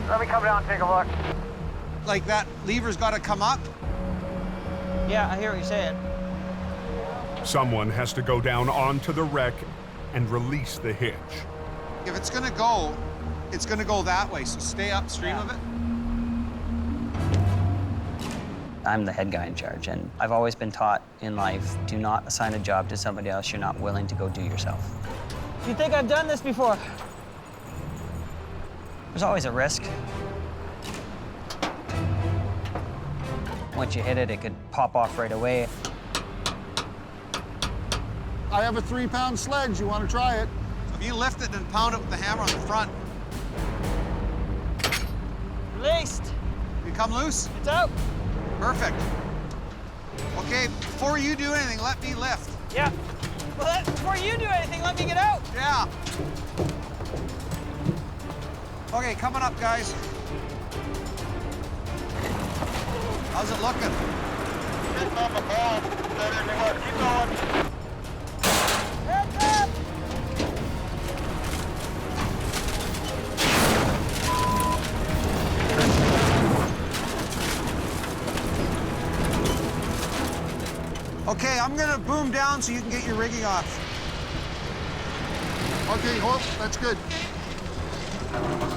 Let me come down and take a look. Like that lever's got to come up? Yeah, I hear what you're saying. Someone has to go down onto the wreck and release the hitch. If it's going to go that way, so stay upstream of it. I'm the head guy in charge, and I've always been taught in life, do not assign a job to somebody else you're not willing to go do yourself. You think I've done this before? There's always a risk. Once you hit it, it could pop off right away. I have a 3-pound sledge. You want to try it? So if you lift it and pound it with the hammer on the front. Released. You come loose? It's out. Perfect. Okay, before you do anything, let me lift. Yeah. Well, before you do anything, let me get out. Yeah. Okay, coming up, guys. How's it looking? It's on the ball. Keep going. Heads up! Okay, I'm gonna boom down so you can get your rigging off. Okay, hold. That's good.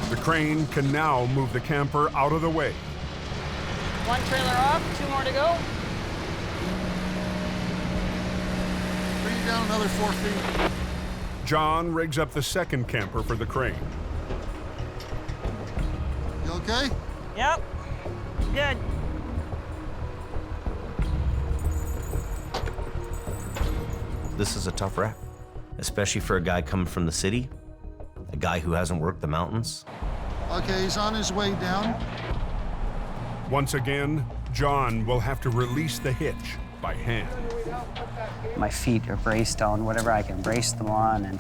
The crane can now move the camper out of the way. One trailer off, 2 more to go. Bring it down another 4 feet. John rigs up the second camper for the crane. You okay? Yep. Good. This is a tough wreck, especially for a guy coming from the city, a guy who hasn't worked the mountains. Okay, he's on his way down. Once again, John will have to release the hitch by hand. My feet are braced on whatever I can brace them on, and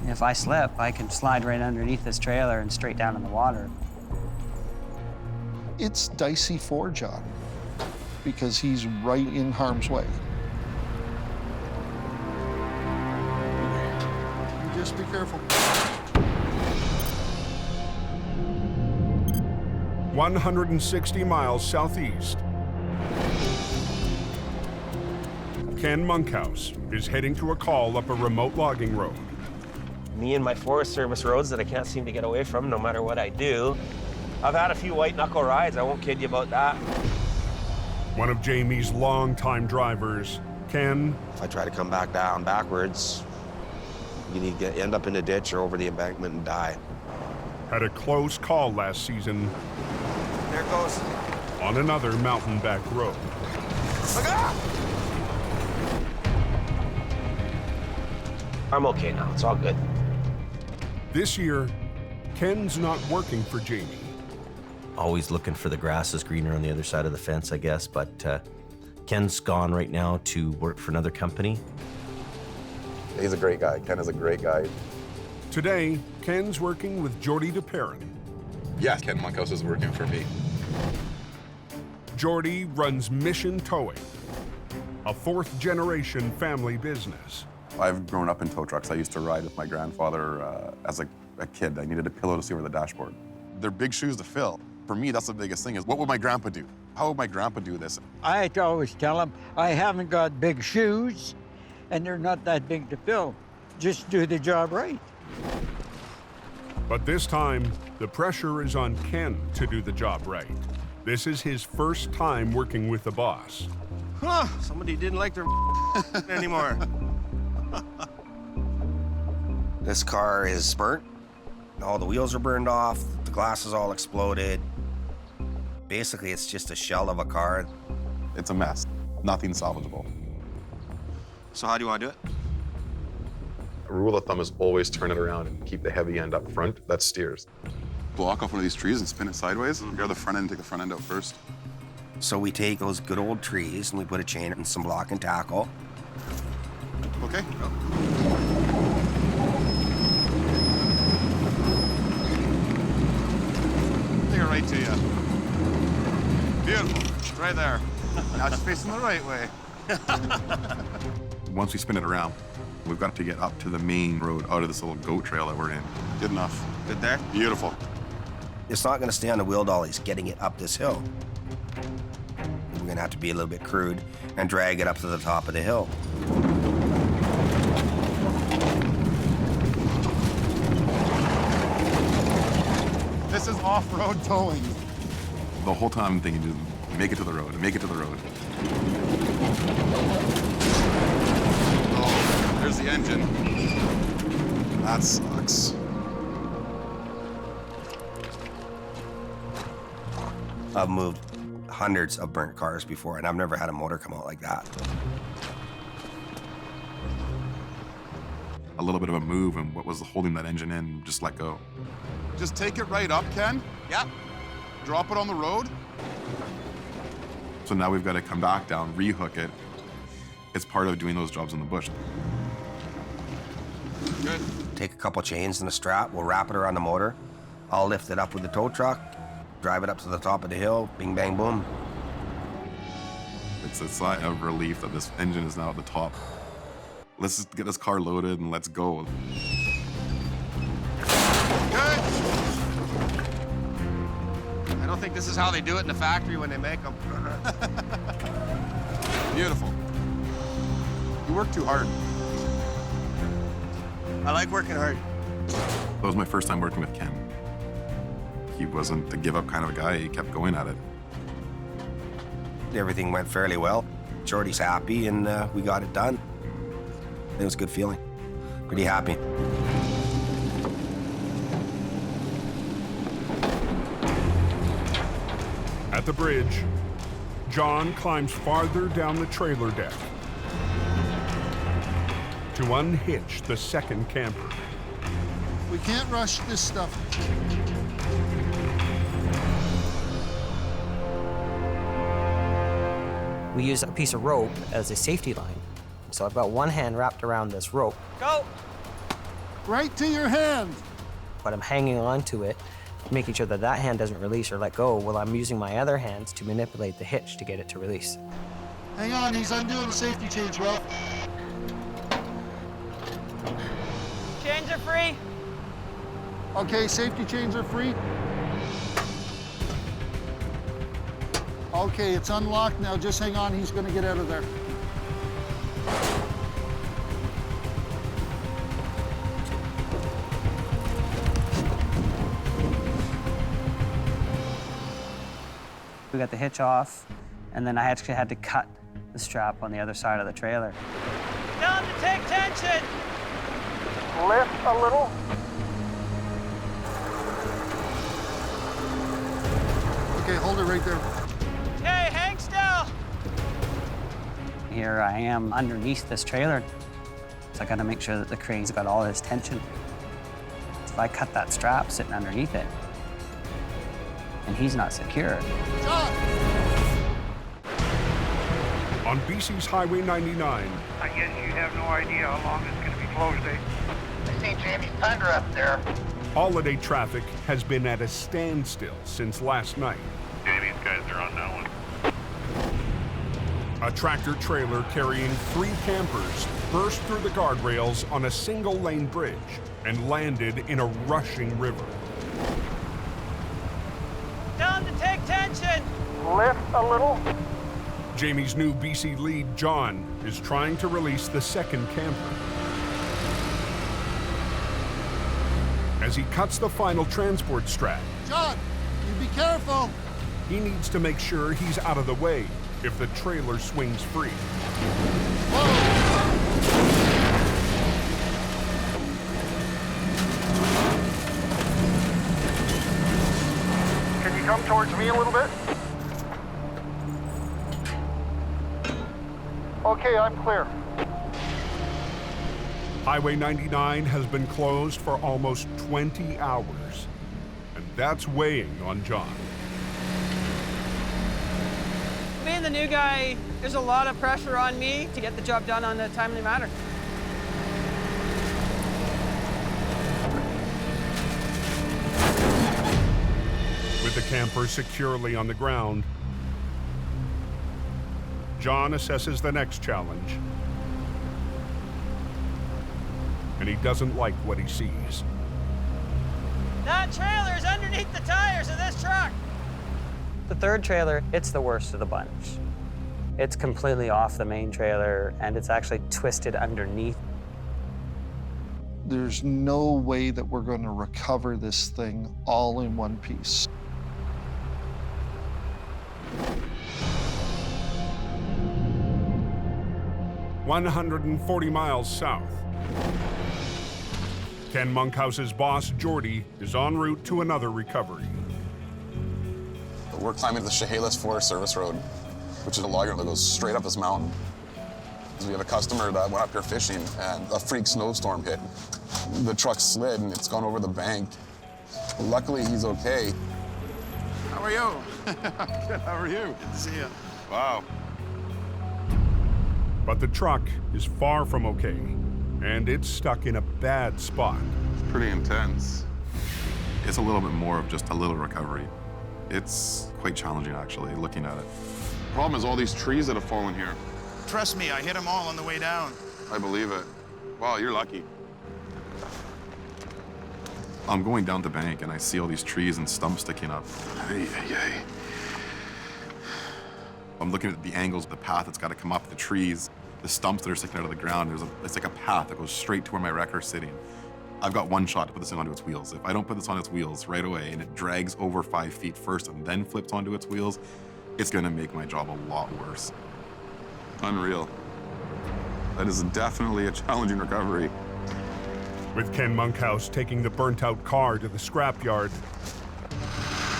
if I slip, I can slide right underneath this trailer and straight down in the water. It's dicey for John because he's right in harm's way. You just be careful. 160 miles southeast, Ken Monkhouse is heading to a call up a remote logging road. Me and my Forest Service roads that I can't seem to get away from no matter what I do. I've had a few white knuckle rides, I won't kid you about that. One of Jamie's longtime drivers, Ken. If I try to come back down backwards, you need to end up in a ditch or over the embankment and die. Had a close call last season. There it goes. On another mountain back road. Look out! I'm okay now, it's all good. This year, Ken's not working for Jamie. Always looking for the grass is greener on the other side of the fence, I guess, but Ken's gone right now to work for another company. He's a great guy. Ken is a great guy. Today, Ken's working with Jordy DePerrin. Yes, Ken Monkhouse is working for me. Jordy runs Mission Towing, a 4th-generation family business. I've grown up in tow trucks. I used to ride with my grandfather as a kid. I needed a pillow to see over the dashboard. They're big shoes to fill. For me, that's the biggest thing is, what would my grandpa do? How would my grandpa do this? I always tell him, I haven't got big shoes, and they're not that big to fill. Just do the job right. But this time, the pressure is on Ken to do the job right. This is his first time working with the boss. Huh, somebody didn't like their anymore. This car is burnt. All the wheels are burned off. The glass is all exploded. Basically, it's just a shell of a car. It's a mess. Nothing's salvageable. So how do you want to do it? A rule of thumb is always turn it around and keep the heavy end up front. That steers. Block off one of these trees and spin it sideways. Grab the front end and take the front end out first. So we take those good old trees and we put a chain and some block and tackle. Okay, go. Take it right to you. Beautiful. Right there. Now it's facing the right way. Once we spin it around, we've got to get up to the main road out of this little goat trail that we're in. Good enough. Good there? Beautiful. It's not going to stay on the wheel dollies getting it up this hill. We're going to have to be a little bit crude and drag it up to the top of the hill. This is off-road towing. The whole time I'm thinking, just make it to the road, make it to the road. Oh, there's the engine. That sucks. I've moved hundreds of burnt cars before, and I've never had a motor come out like that. A little bit of a move, and what was holding that engine in just let go. Just take it right up, Ken. Yep. Drop it on the road. So now we've got to come back down, rehook it. It's part of doing those jobs in the bush. Good. Take a couple chains and a strap, we'll wrap it around the motor. I'll lift it up with the tow truck, drive it up to the top of the hill, bing, bang, boom. It's a sigh of relief that this engine is now at the top. Let's just get this car loaded and let's go. Good. I don't think this is how they do it in the factory when they make them. Beautiful. You work too hard. I like working hard. That was my first time working with Ken. He wasn't the give-up kind of a guy. He kept going at it. Everything went fairly well. Jordy's happy, and we got it done. It was a good feeling. Pretty happy. At the bridge, John climbs farther down the trailer deck to unhitch the second camper. We can't rush this stuff. We use a piece of rope as a safety line. So I've got one hand wrapped around this rope. Go! Right to your hand. But I'm hanging on to it, making sure that that hand doesn't release or let go, while I'm using my other hands to manipulate the hitch to get it to release. Hang on, he's undoing the safety change, Ralph. Chains are free. Okay, safety chains are free. Okay, it's unlocked now. Just hang on, he's gonna get out of there. We got the hitch off, and then I actually had to cut the strap on the other side of the trailer. Down to take tension. Lift a little. Okay, hold it right there. Okay, hang still. Here I am underneath this trailer, so I gotta make sure that the crane's got all this tension. So if I cut that strap sitting underneath it, and he's not secure. On BC's Highway 99. I guess you have no idea how long it's going to be closed, eh? I see Jamie's Tundra up there. Holiday traffic has been at a standstill since last night. Jamie's guys are on that one. A tractor trailer carrying 3 campers burst through the guardrails on a single-lane bridge and landed in a rushing river. Down to take tension. Lift a little. Jamie's new BC lead, John, is trying to release the second camper. As he cuts the final transport strap, John, you be careful. he needs to make sure he's out of the way if the trailer swings free. towards me a little bit. Okay, I'm clear. Highway 99 has been closed for almost 20 hours, and that's weighing on John. Being the new guy, there's a lot of pressure on me to get the job done on a timely manner. With the camper securely on the ground, John assesses the next challenge. And he doesn't like what he sees. That trailer's underneath the tires of this truck. The third trailer, it's the worst of the bunch. It's completely off the main trailer, and it's actually twisted underneath. There's no way that we're going to recover this thing all in one piece. "140 miles south. Ken Monkhouse's boss, Jordy, is en route to another recovery. We're climbing the Chehalis Forest Service Road, which is a log road that goes straight up this mountain. We have a customer that went up here fishing, and a freak snowstorm hit. The truck slid, and it's gone over the bank. Luckily, he's okay. How are you? Good, how are you? Good to see you. Wow. But the truck is far from okay, and it's stuck in a bad spot. It's pretty intense. It's a little bit more of just a little recovery. It's quite challenging, actually, looking at it. The problem is all these trees that have fallen here. Trust me, I hit them all on the way down. I believe it. Wow, you're lucky. I'm going down the bank and I see all these trees and stumps sticking up. I'm looking at the angles of the path that's got to come up, the trees, the stumps that are sticking out of the ground. It's like a path that goes straight to where my wrecker's sitting. I've got one shot to put this thing onto its wheels. If I don't put this on its wheels right away and it drags over 5 feet first and then flips onto its wheels, it's gonna make my job a lot worse. Unreal. That is definitely a challenging recovery. With Ken Monkhouse taking the burnt-out car to the scrapyard,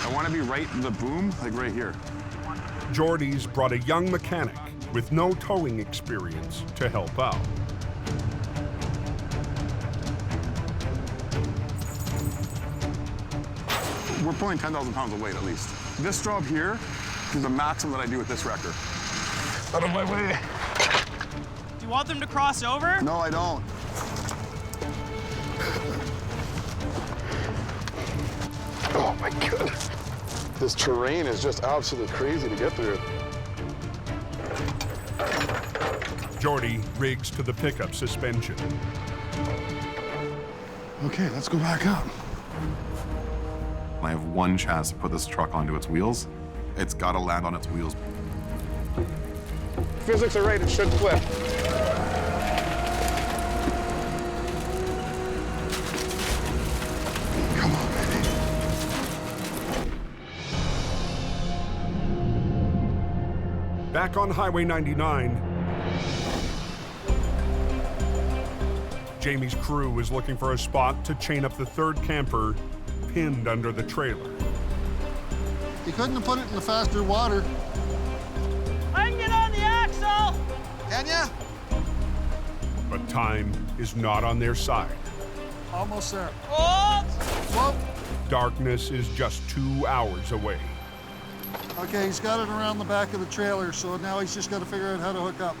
I want to be right in the boom, like right here. Jordy's brought a young mechanic with no towing experience to help out. We're pulling 10,000 pounds of weight at least. This job here is the maximum that I do with this wrecker. Out of my way. Do you want them to cross over? No, I don't. Oh my goodness. This terrain is just absolutely crazy to get through. Jordy rigs to the pickup suspension. Okay, let's go back up. I have one chance to put this truck onto its wheels. It's got to land on its wheels. Physics are right, it should flip. Come on, baby. Back on Highway 99, Jamie's crew is looking for a spot to chain up the third camper pinned under the trailer. You couldn't have put it in the faster water. I can get on the axle! Can ya? But time is not on their side. Almost there. Oh! Whoa. Darkness is just 2 hours away. Okay, he's got it around the back of the trailer, so now he's just got to figure out how to hook up.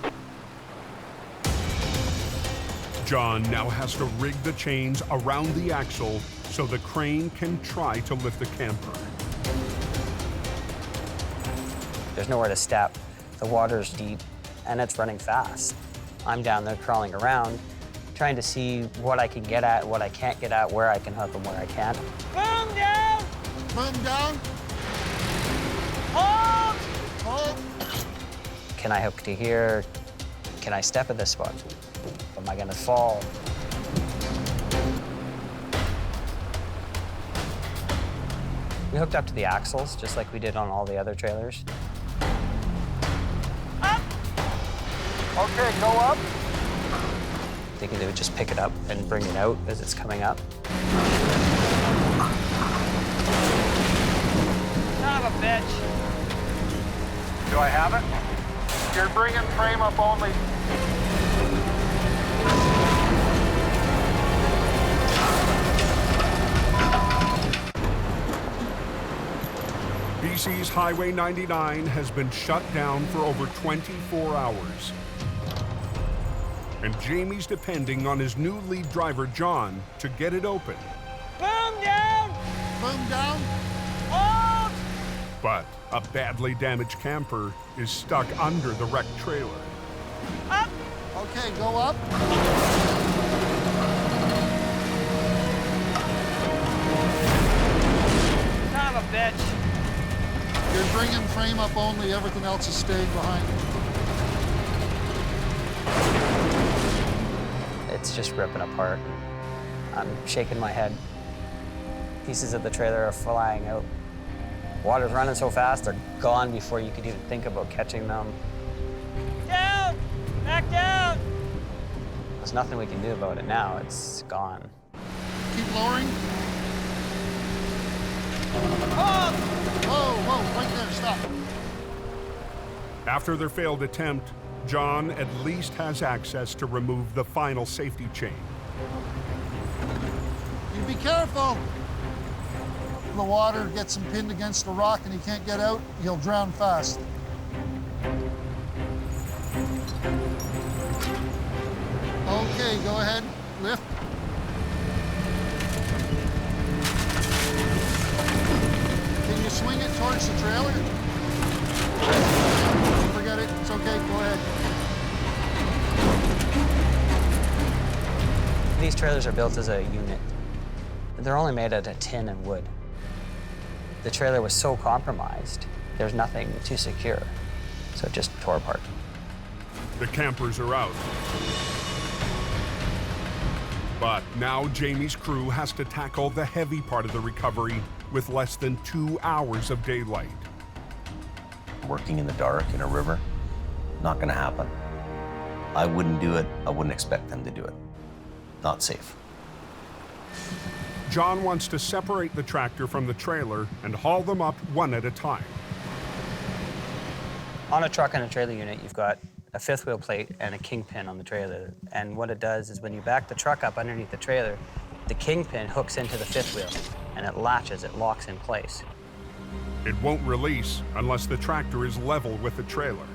John now has to rig the chains around the axle so the crane can try to lift the camper. There's nowhere to step. The water's deep, and it's running fast. I'm down there crawling around, trying to see what I can get at, what I can't get at, where I can hook them, where I can't. Boom down! Boom down. Hold! Hold. Can I hook to here? Can I step at this spot? Am I gonna fall? We hooked up to the axles, just like we did on all the other trailers. Up! Okay, go up. Thinking they would just pick it up and bring it out as it's coming up. Son of a bitch. Do I have it? You're bringing frame up only. BC's Highway 99 has been shut down for over 24 hours. And Jamie's depending on his new lead driver, John, to get it open. Boom down! Boom down. Hold! But a badly damaged camper is stuck under the wrecked trailer. Up! Okay, go up. Son of a bitch. You're bringing frame up only. Everything else is staying behind. It's just ripping apart. I'm shaking my head. Pieces of the trailer are flying out. Water's running so fast, they're gone before you could even think about catching them. Down! Back down! There's nothing we can do about it now. It's gone. Keep lowering. Hold! Whoa, right there, stop. After their failed attempt, John at least has access to remove the final safety chain. You be careful. The water gets him pinned against a rock and he can't get out, he'll drown fast. Okay, go ahead, lift. Can you swing it towards the trailer? Forget it, it's okay, go ahead. These trailers are built as a unit. They're only made out of tin and wood. The trailer was so compromised, there's nothing to secure, so it just tore apart. The campers are out. But now Jamie's crew has to tackle the heavy part of the recovery with less than 2 hours of daylight. Working in the dark in a river, not gonna happen. I wouldn't do it. I wouldn't expect them to do it. Not safe. John wants to separate the tractor from the trailer and haul them up one at a time. On a truck and a trailer unit, you've got a fifth wheel plate and a kingpin on the trailer. And what it does is when you back the truck up underneath the trailer, the kingpin hooks into the fifth wheel and it latches, it locks in place. It won't release unless the tractor is level with the trailer.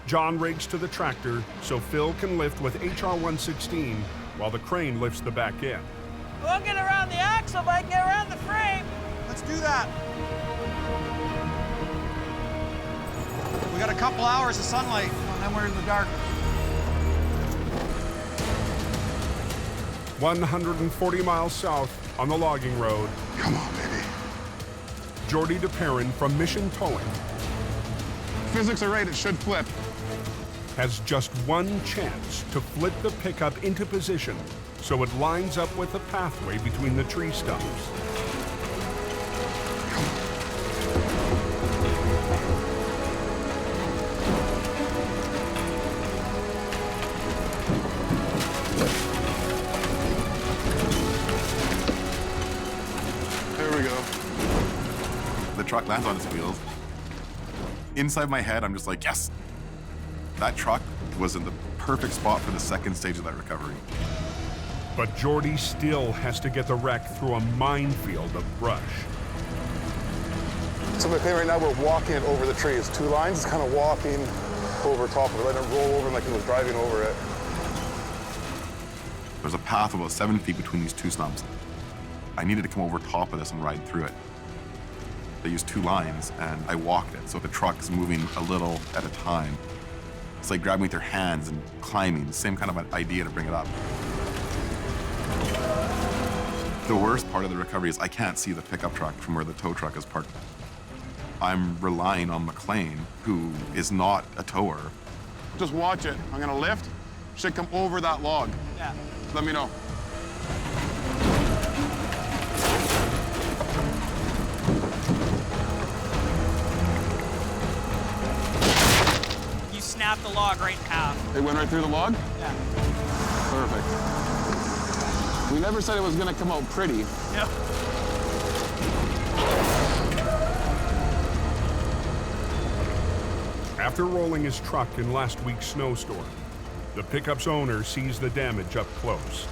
John rigs to the tractor so Phil can lift with HR-116 while the crane lifts the back end. We'll get around the axle, but I can get around the frame. Let's do that. We got a couple hours of sunlight, and then we're in the dark. 140 miles south on the logging road. Come on, baby. Jordy DePerrin from Mission Towing Physics are right, it should flip. has just one chance to flip the pickup into position so it lines up with the pathway between the tree stumps. There we go. The truck lands on its wheels. Inside my head, I'm just like, yes! That truck was in the perfect spot for the second stage of that recovery. But Jordy still has to get the wreck through a minefield of brush. So my plan right now, we're walking it over the trees. Two lines, it's kind of walking over top of it, letting it roll over like it was driving over it. There's a path about 7 feet between these two stumps. I needed to come over top of this and ride through it. They used two lines, and I walked it, so the truck's moving a little at a time. It's like grabbing with your hands and climbing, same kind of an idea to bring it up. The worst part of the recovery is I can't see the pickup truck from where the tow truck is parked. I'm relying on McLean, who is not a tower. Just watch it. I'm gonna lift. Should come over that log. Yeah. Let me know. You snapped the log right in half. It went right through the log? Yeah. Perfect. We never said it was gonna come out pretty. Yep. After rolling his truck in last week's snowstorm, the pickup's owner sees the damage up close.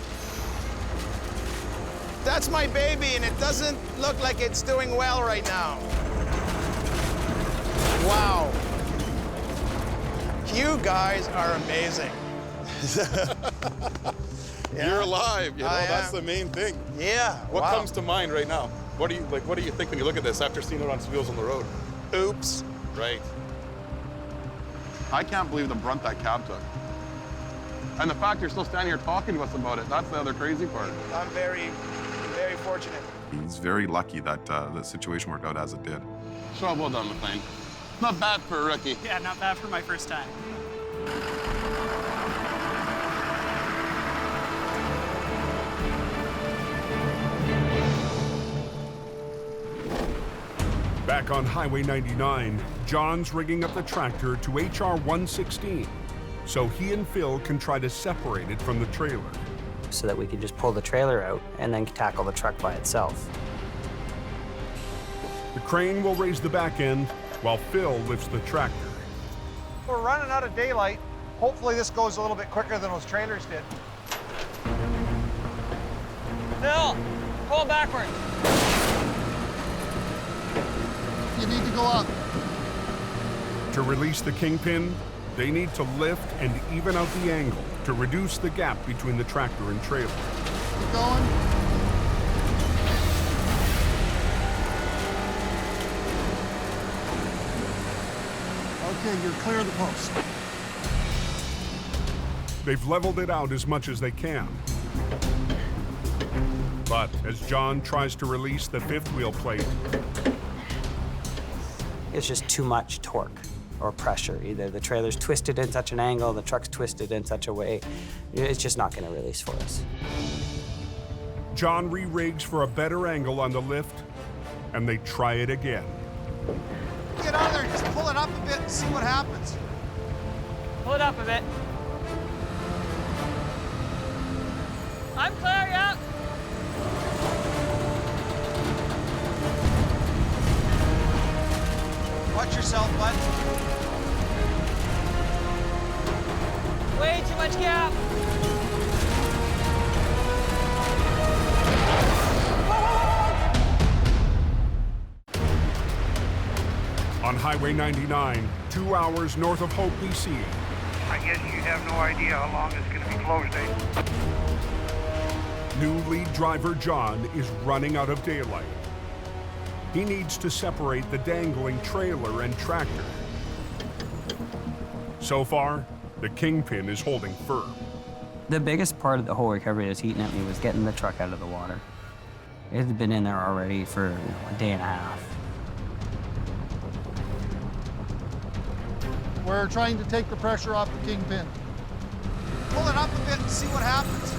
That's my baby, and it doesn't look like it's doing well right now. Wow. You guys are amazing. You're alive, you know, that's the main thing. Yeah, What comes to mind right now? What do you think when you look at this after seeing it on its wheels on the road? Oops. Right. I can't believe the brunt that cab took. And the fact you're still standing here talking to us about it, that's the other crazy part. I'm very, very fortunate. He's very lucky that the situation worked out as it did. So well done, McLean. Not bad for a rookie. Yeah, not bad for my first time. Back on Highway 99, John's rigging up the tractor to HR 116 so he and Phil can try to separate it from the trailer. So that we could just pull the trailer out and then tackle the truck by itself. The crane will raise the back end while Phil lifts the tractor. We're running out of daylight. Hopefully this goes a little bit quicker than those trailers did. Phil, pull backward. You need to go up. To release the Kingpin, they need to lift and even out the angle to reduce the gap between the tractor and trailer. Keep going. Okay, you're clear of the post. They've leveled it out as much as they can. But as John tries to release the fifth wheel plate, It's just too much torque or pressure. Either the trailer's twisted in such an angle, the truck's twisted in such a way, it's just not going to release for us. John re-rigs for a better angle on the lift, and they try it again. Get out of there, just pull it up a bit and see what happens. Pull it up a bit. I'm clear, yeah. Watch yourself, bud. Way too much gap. On Highway 99, 2 hours north of Hope, BC. I guess you have no idea how long it's going to be closed, eh? New lead driver John is running out of daylight. He needs to separate the dangling trailer and tractor. So far, the Kingpin is holding firm. The biggest part of the whole recovery that's eating at me was getting the truck out of the water. It had been in there already for a day and a half. We're trying to take the pressure off the Kingpin. Pull it up a bit and see what happens.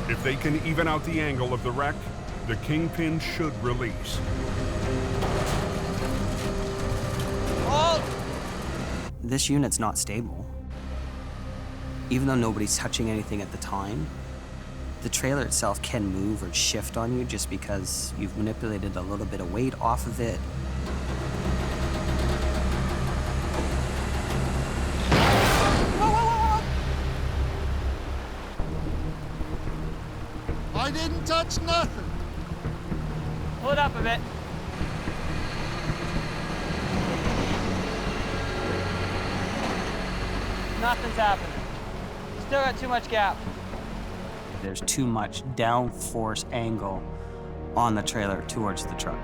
If they can even out the angle of the wreck, the Kingpin should release. Hold! This unit's not stable. Even though nobody's touching anything at the time, the trailer itself can move or shift on you just because you've manipulated a little bit of weight off of it. I didn't touch nothing. Pull it up a bit. Nothing's happening. Still got too much gap. There's too much downforce angle on the trailer towards the truck.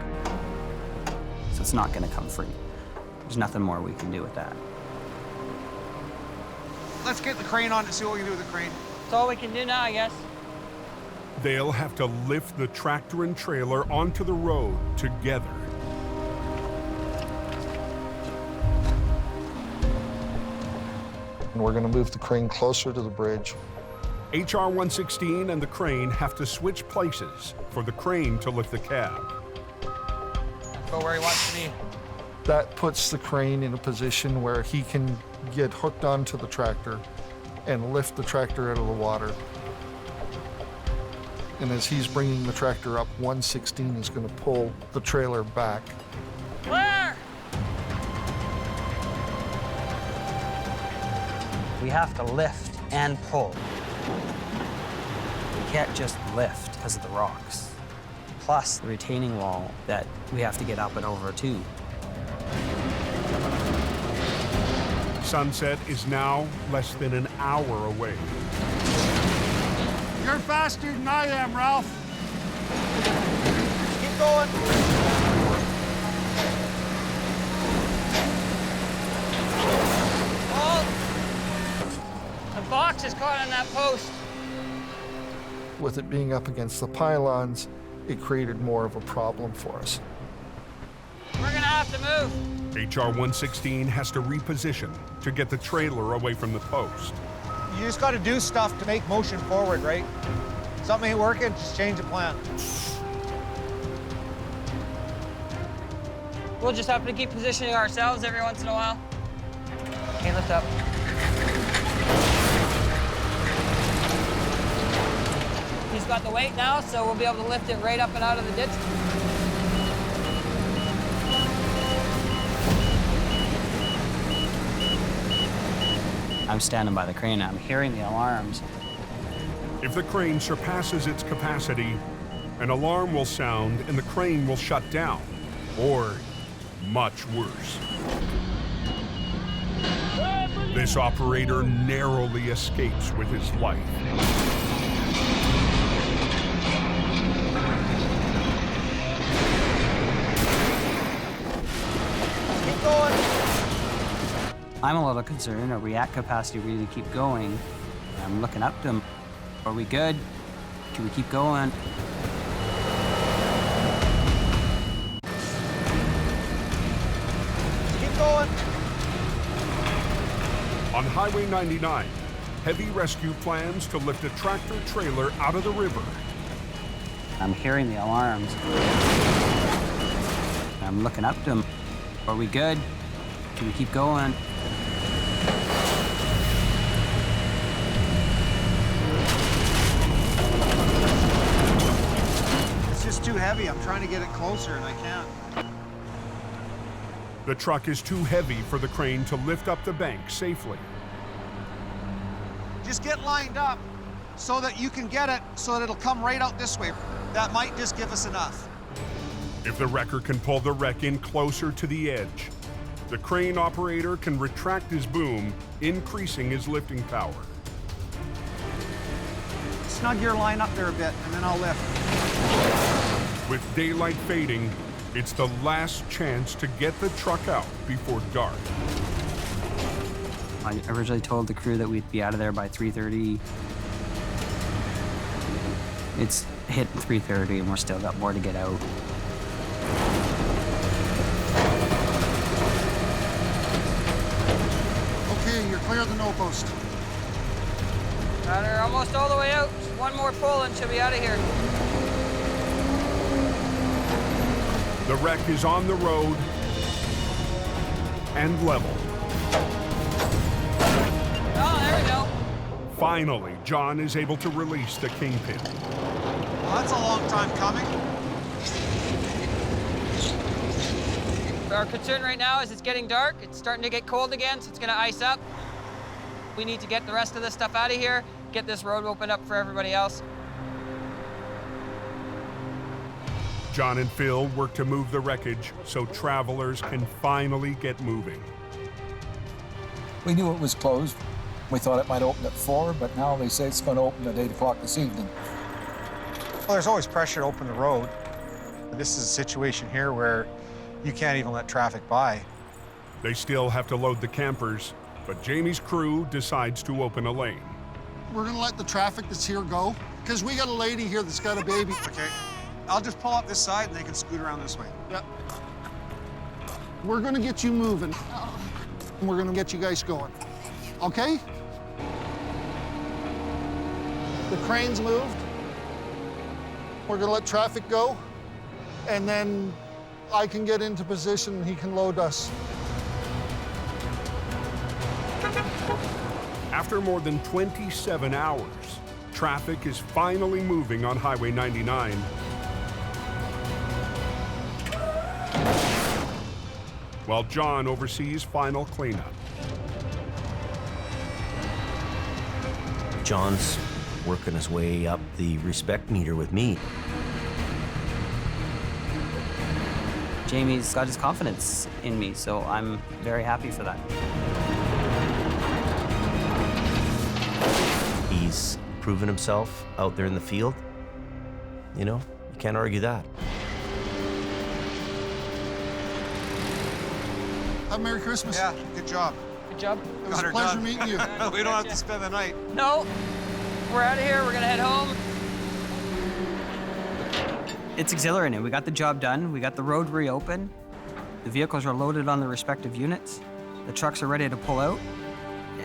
So it's not gonna come free. There's nothing more we can do with that. Let's get the crane on and see what we can do with the crane. That's all we can do now, I guess. They'll have to lift the tractor and trailer onto the road together. And we're going to move the crane closer to the bridge. HR 116 and the crane have to switch places for the crane to lift the cab. Go where he wants to be. That puts the crane in a position where he can get hooked onto the tractor and lift the tractor out of the water. And as he's bringing the tractor up, 116 is going to pull the trailer back. Clear! We have to lift and pull. We can't just lift because of the rocks. Plus the retaining wall that we have to get up and over too. Sunset is now less than an hour away. You're faster than I am, Ralph. Keep going. The box is caught on that post. With it being up against the pylons, it created more of a problem for us. We're gonna have to move. HR 116 has to reposition to get the trailer away from the post. You just got to do stuff to make motion forward, right? Something ain't working, just change the plan. We'll just have to keep positioning ourselves every once in a while. Okay, lift up. He's got the weight now, so we'll be able to lift it right up and out of the ditch. I'm standing by the crane, I'm hearing the alarms. If the crane surpasses its capacity, an alarm will sound and the crane will shut down, or much worse. This operator narrowly escapes with his life. Keep going. I'm a little concerned. Are we at capacity really keep going? I'm looking up to him. Are we good? Can we keep going? Keep going. On Highway 99, heavy rescue plans to lift a tractor trailer out of the river. I'm hearing the alarms. I'm looking up to him. Are we good? Can we keep going? It's just too heavy. I'm trying to get it closer and I can't. The truck is too heavy for the crane to lift up the bank safely. Just get lined up so that you can get it so that it'll come right out this way. That might just give us enough. If the wrecker can pull the wreck in closer to the edge, the crane operator can retract his boom, increasing his lifting power. Snug your line up there a bit and then I'll lift. With daylight fading, it's the last chance to get the truck out before dark. I originally told the crew that we'd be out of there by 3:30. It's hitting 3:30 and we're still got more to get out. Okay, you're clear of the no post. We're almost all the way out. Just one more pull and she'll be out of here. The wreck is on the road and level. Oh, there we go. Finally, John is able to release the kingpin. Well, that's a long time coming. Our concern right now is it's getting dark. It's starting to get cold again, so it's gonna ice up. We need to get the rest of this stuff out of here, get this road opened up for everybody else. John and Phil work to move the wreckage so travelers can finally get moving. We knew it was closed. We thought it might open at 4, but now they say it's going to open at 8 o'clock this evening. Well, there's always pressure to open the road. This is a situation here where you can't even let traffic by. They still have to load the campers, but Jamie's crew decides to open a lane. We're gonna let the traffic that's here go, because we got a lady here that's got a baby. Okay. I'll just pull up this side and they can scoot around this way. Yep. We're gonna get you moving. And we're gonna get you guys going. Okay? The crane's moved. We're gonna let traffic go, and then I can get into position and he can load us. After more than 27 hours, traffic is finally moving on Highway 99. While John oversees final cleanup. John's working his way up the respect meter with me. Jamie's got his confidence in me, so I'm very happy for that. He's proven himself out there in the field. You know, you can't argue that. Have a Merry Christmas. Yeah, good job. Good job. It was a pleasure meeting you. We don't have to spend the night. No, we're out of here. We're gonna head home. It's exhilarating. We got the job done. We got the road reopened. The vehicles are loaded on the respective units. The trucks are ready to pull out.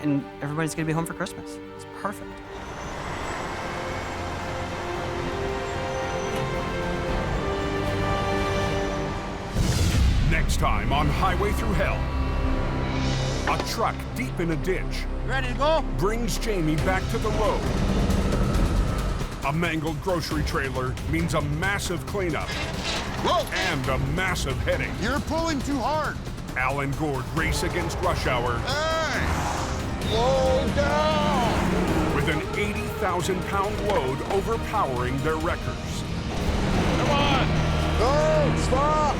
And everybody's gonna be home for Christmas. It's perfect. Next time on Highway Thru Hell, a truck deep in a ditch Ready to go? brings Jamie back to the road. A mangled grocery trailer means a massive cleanup. Whoa! And a massive headache. You're pulling too hard. Al and Gord race against rush hour Hey! Slow down! with an 80,000-pound load overpowering their wreckers. Come on! No! Stop!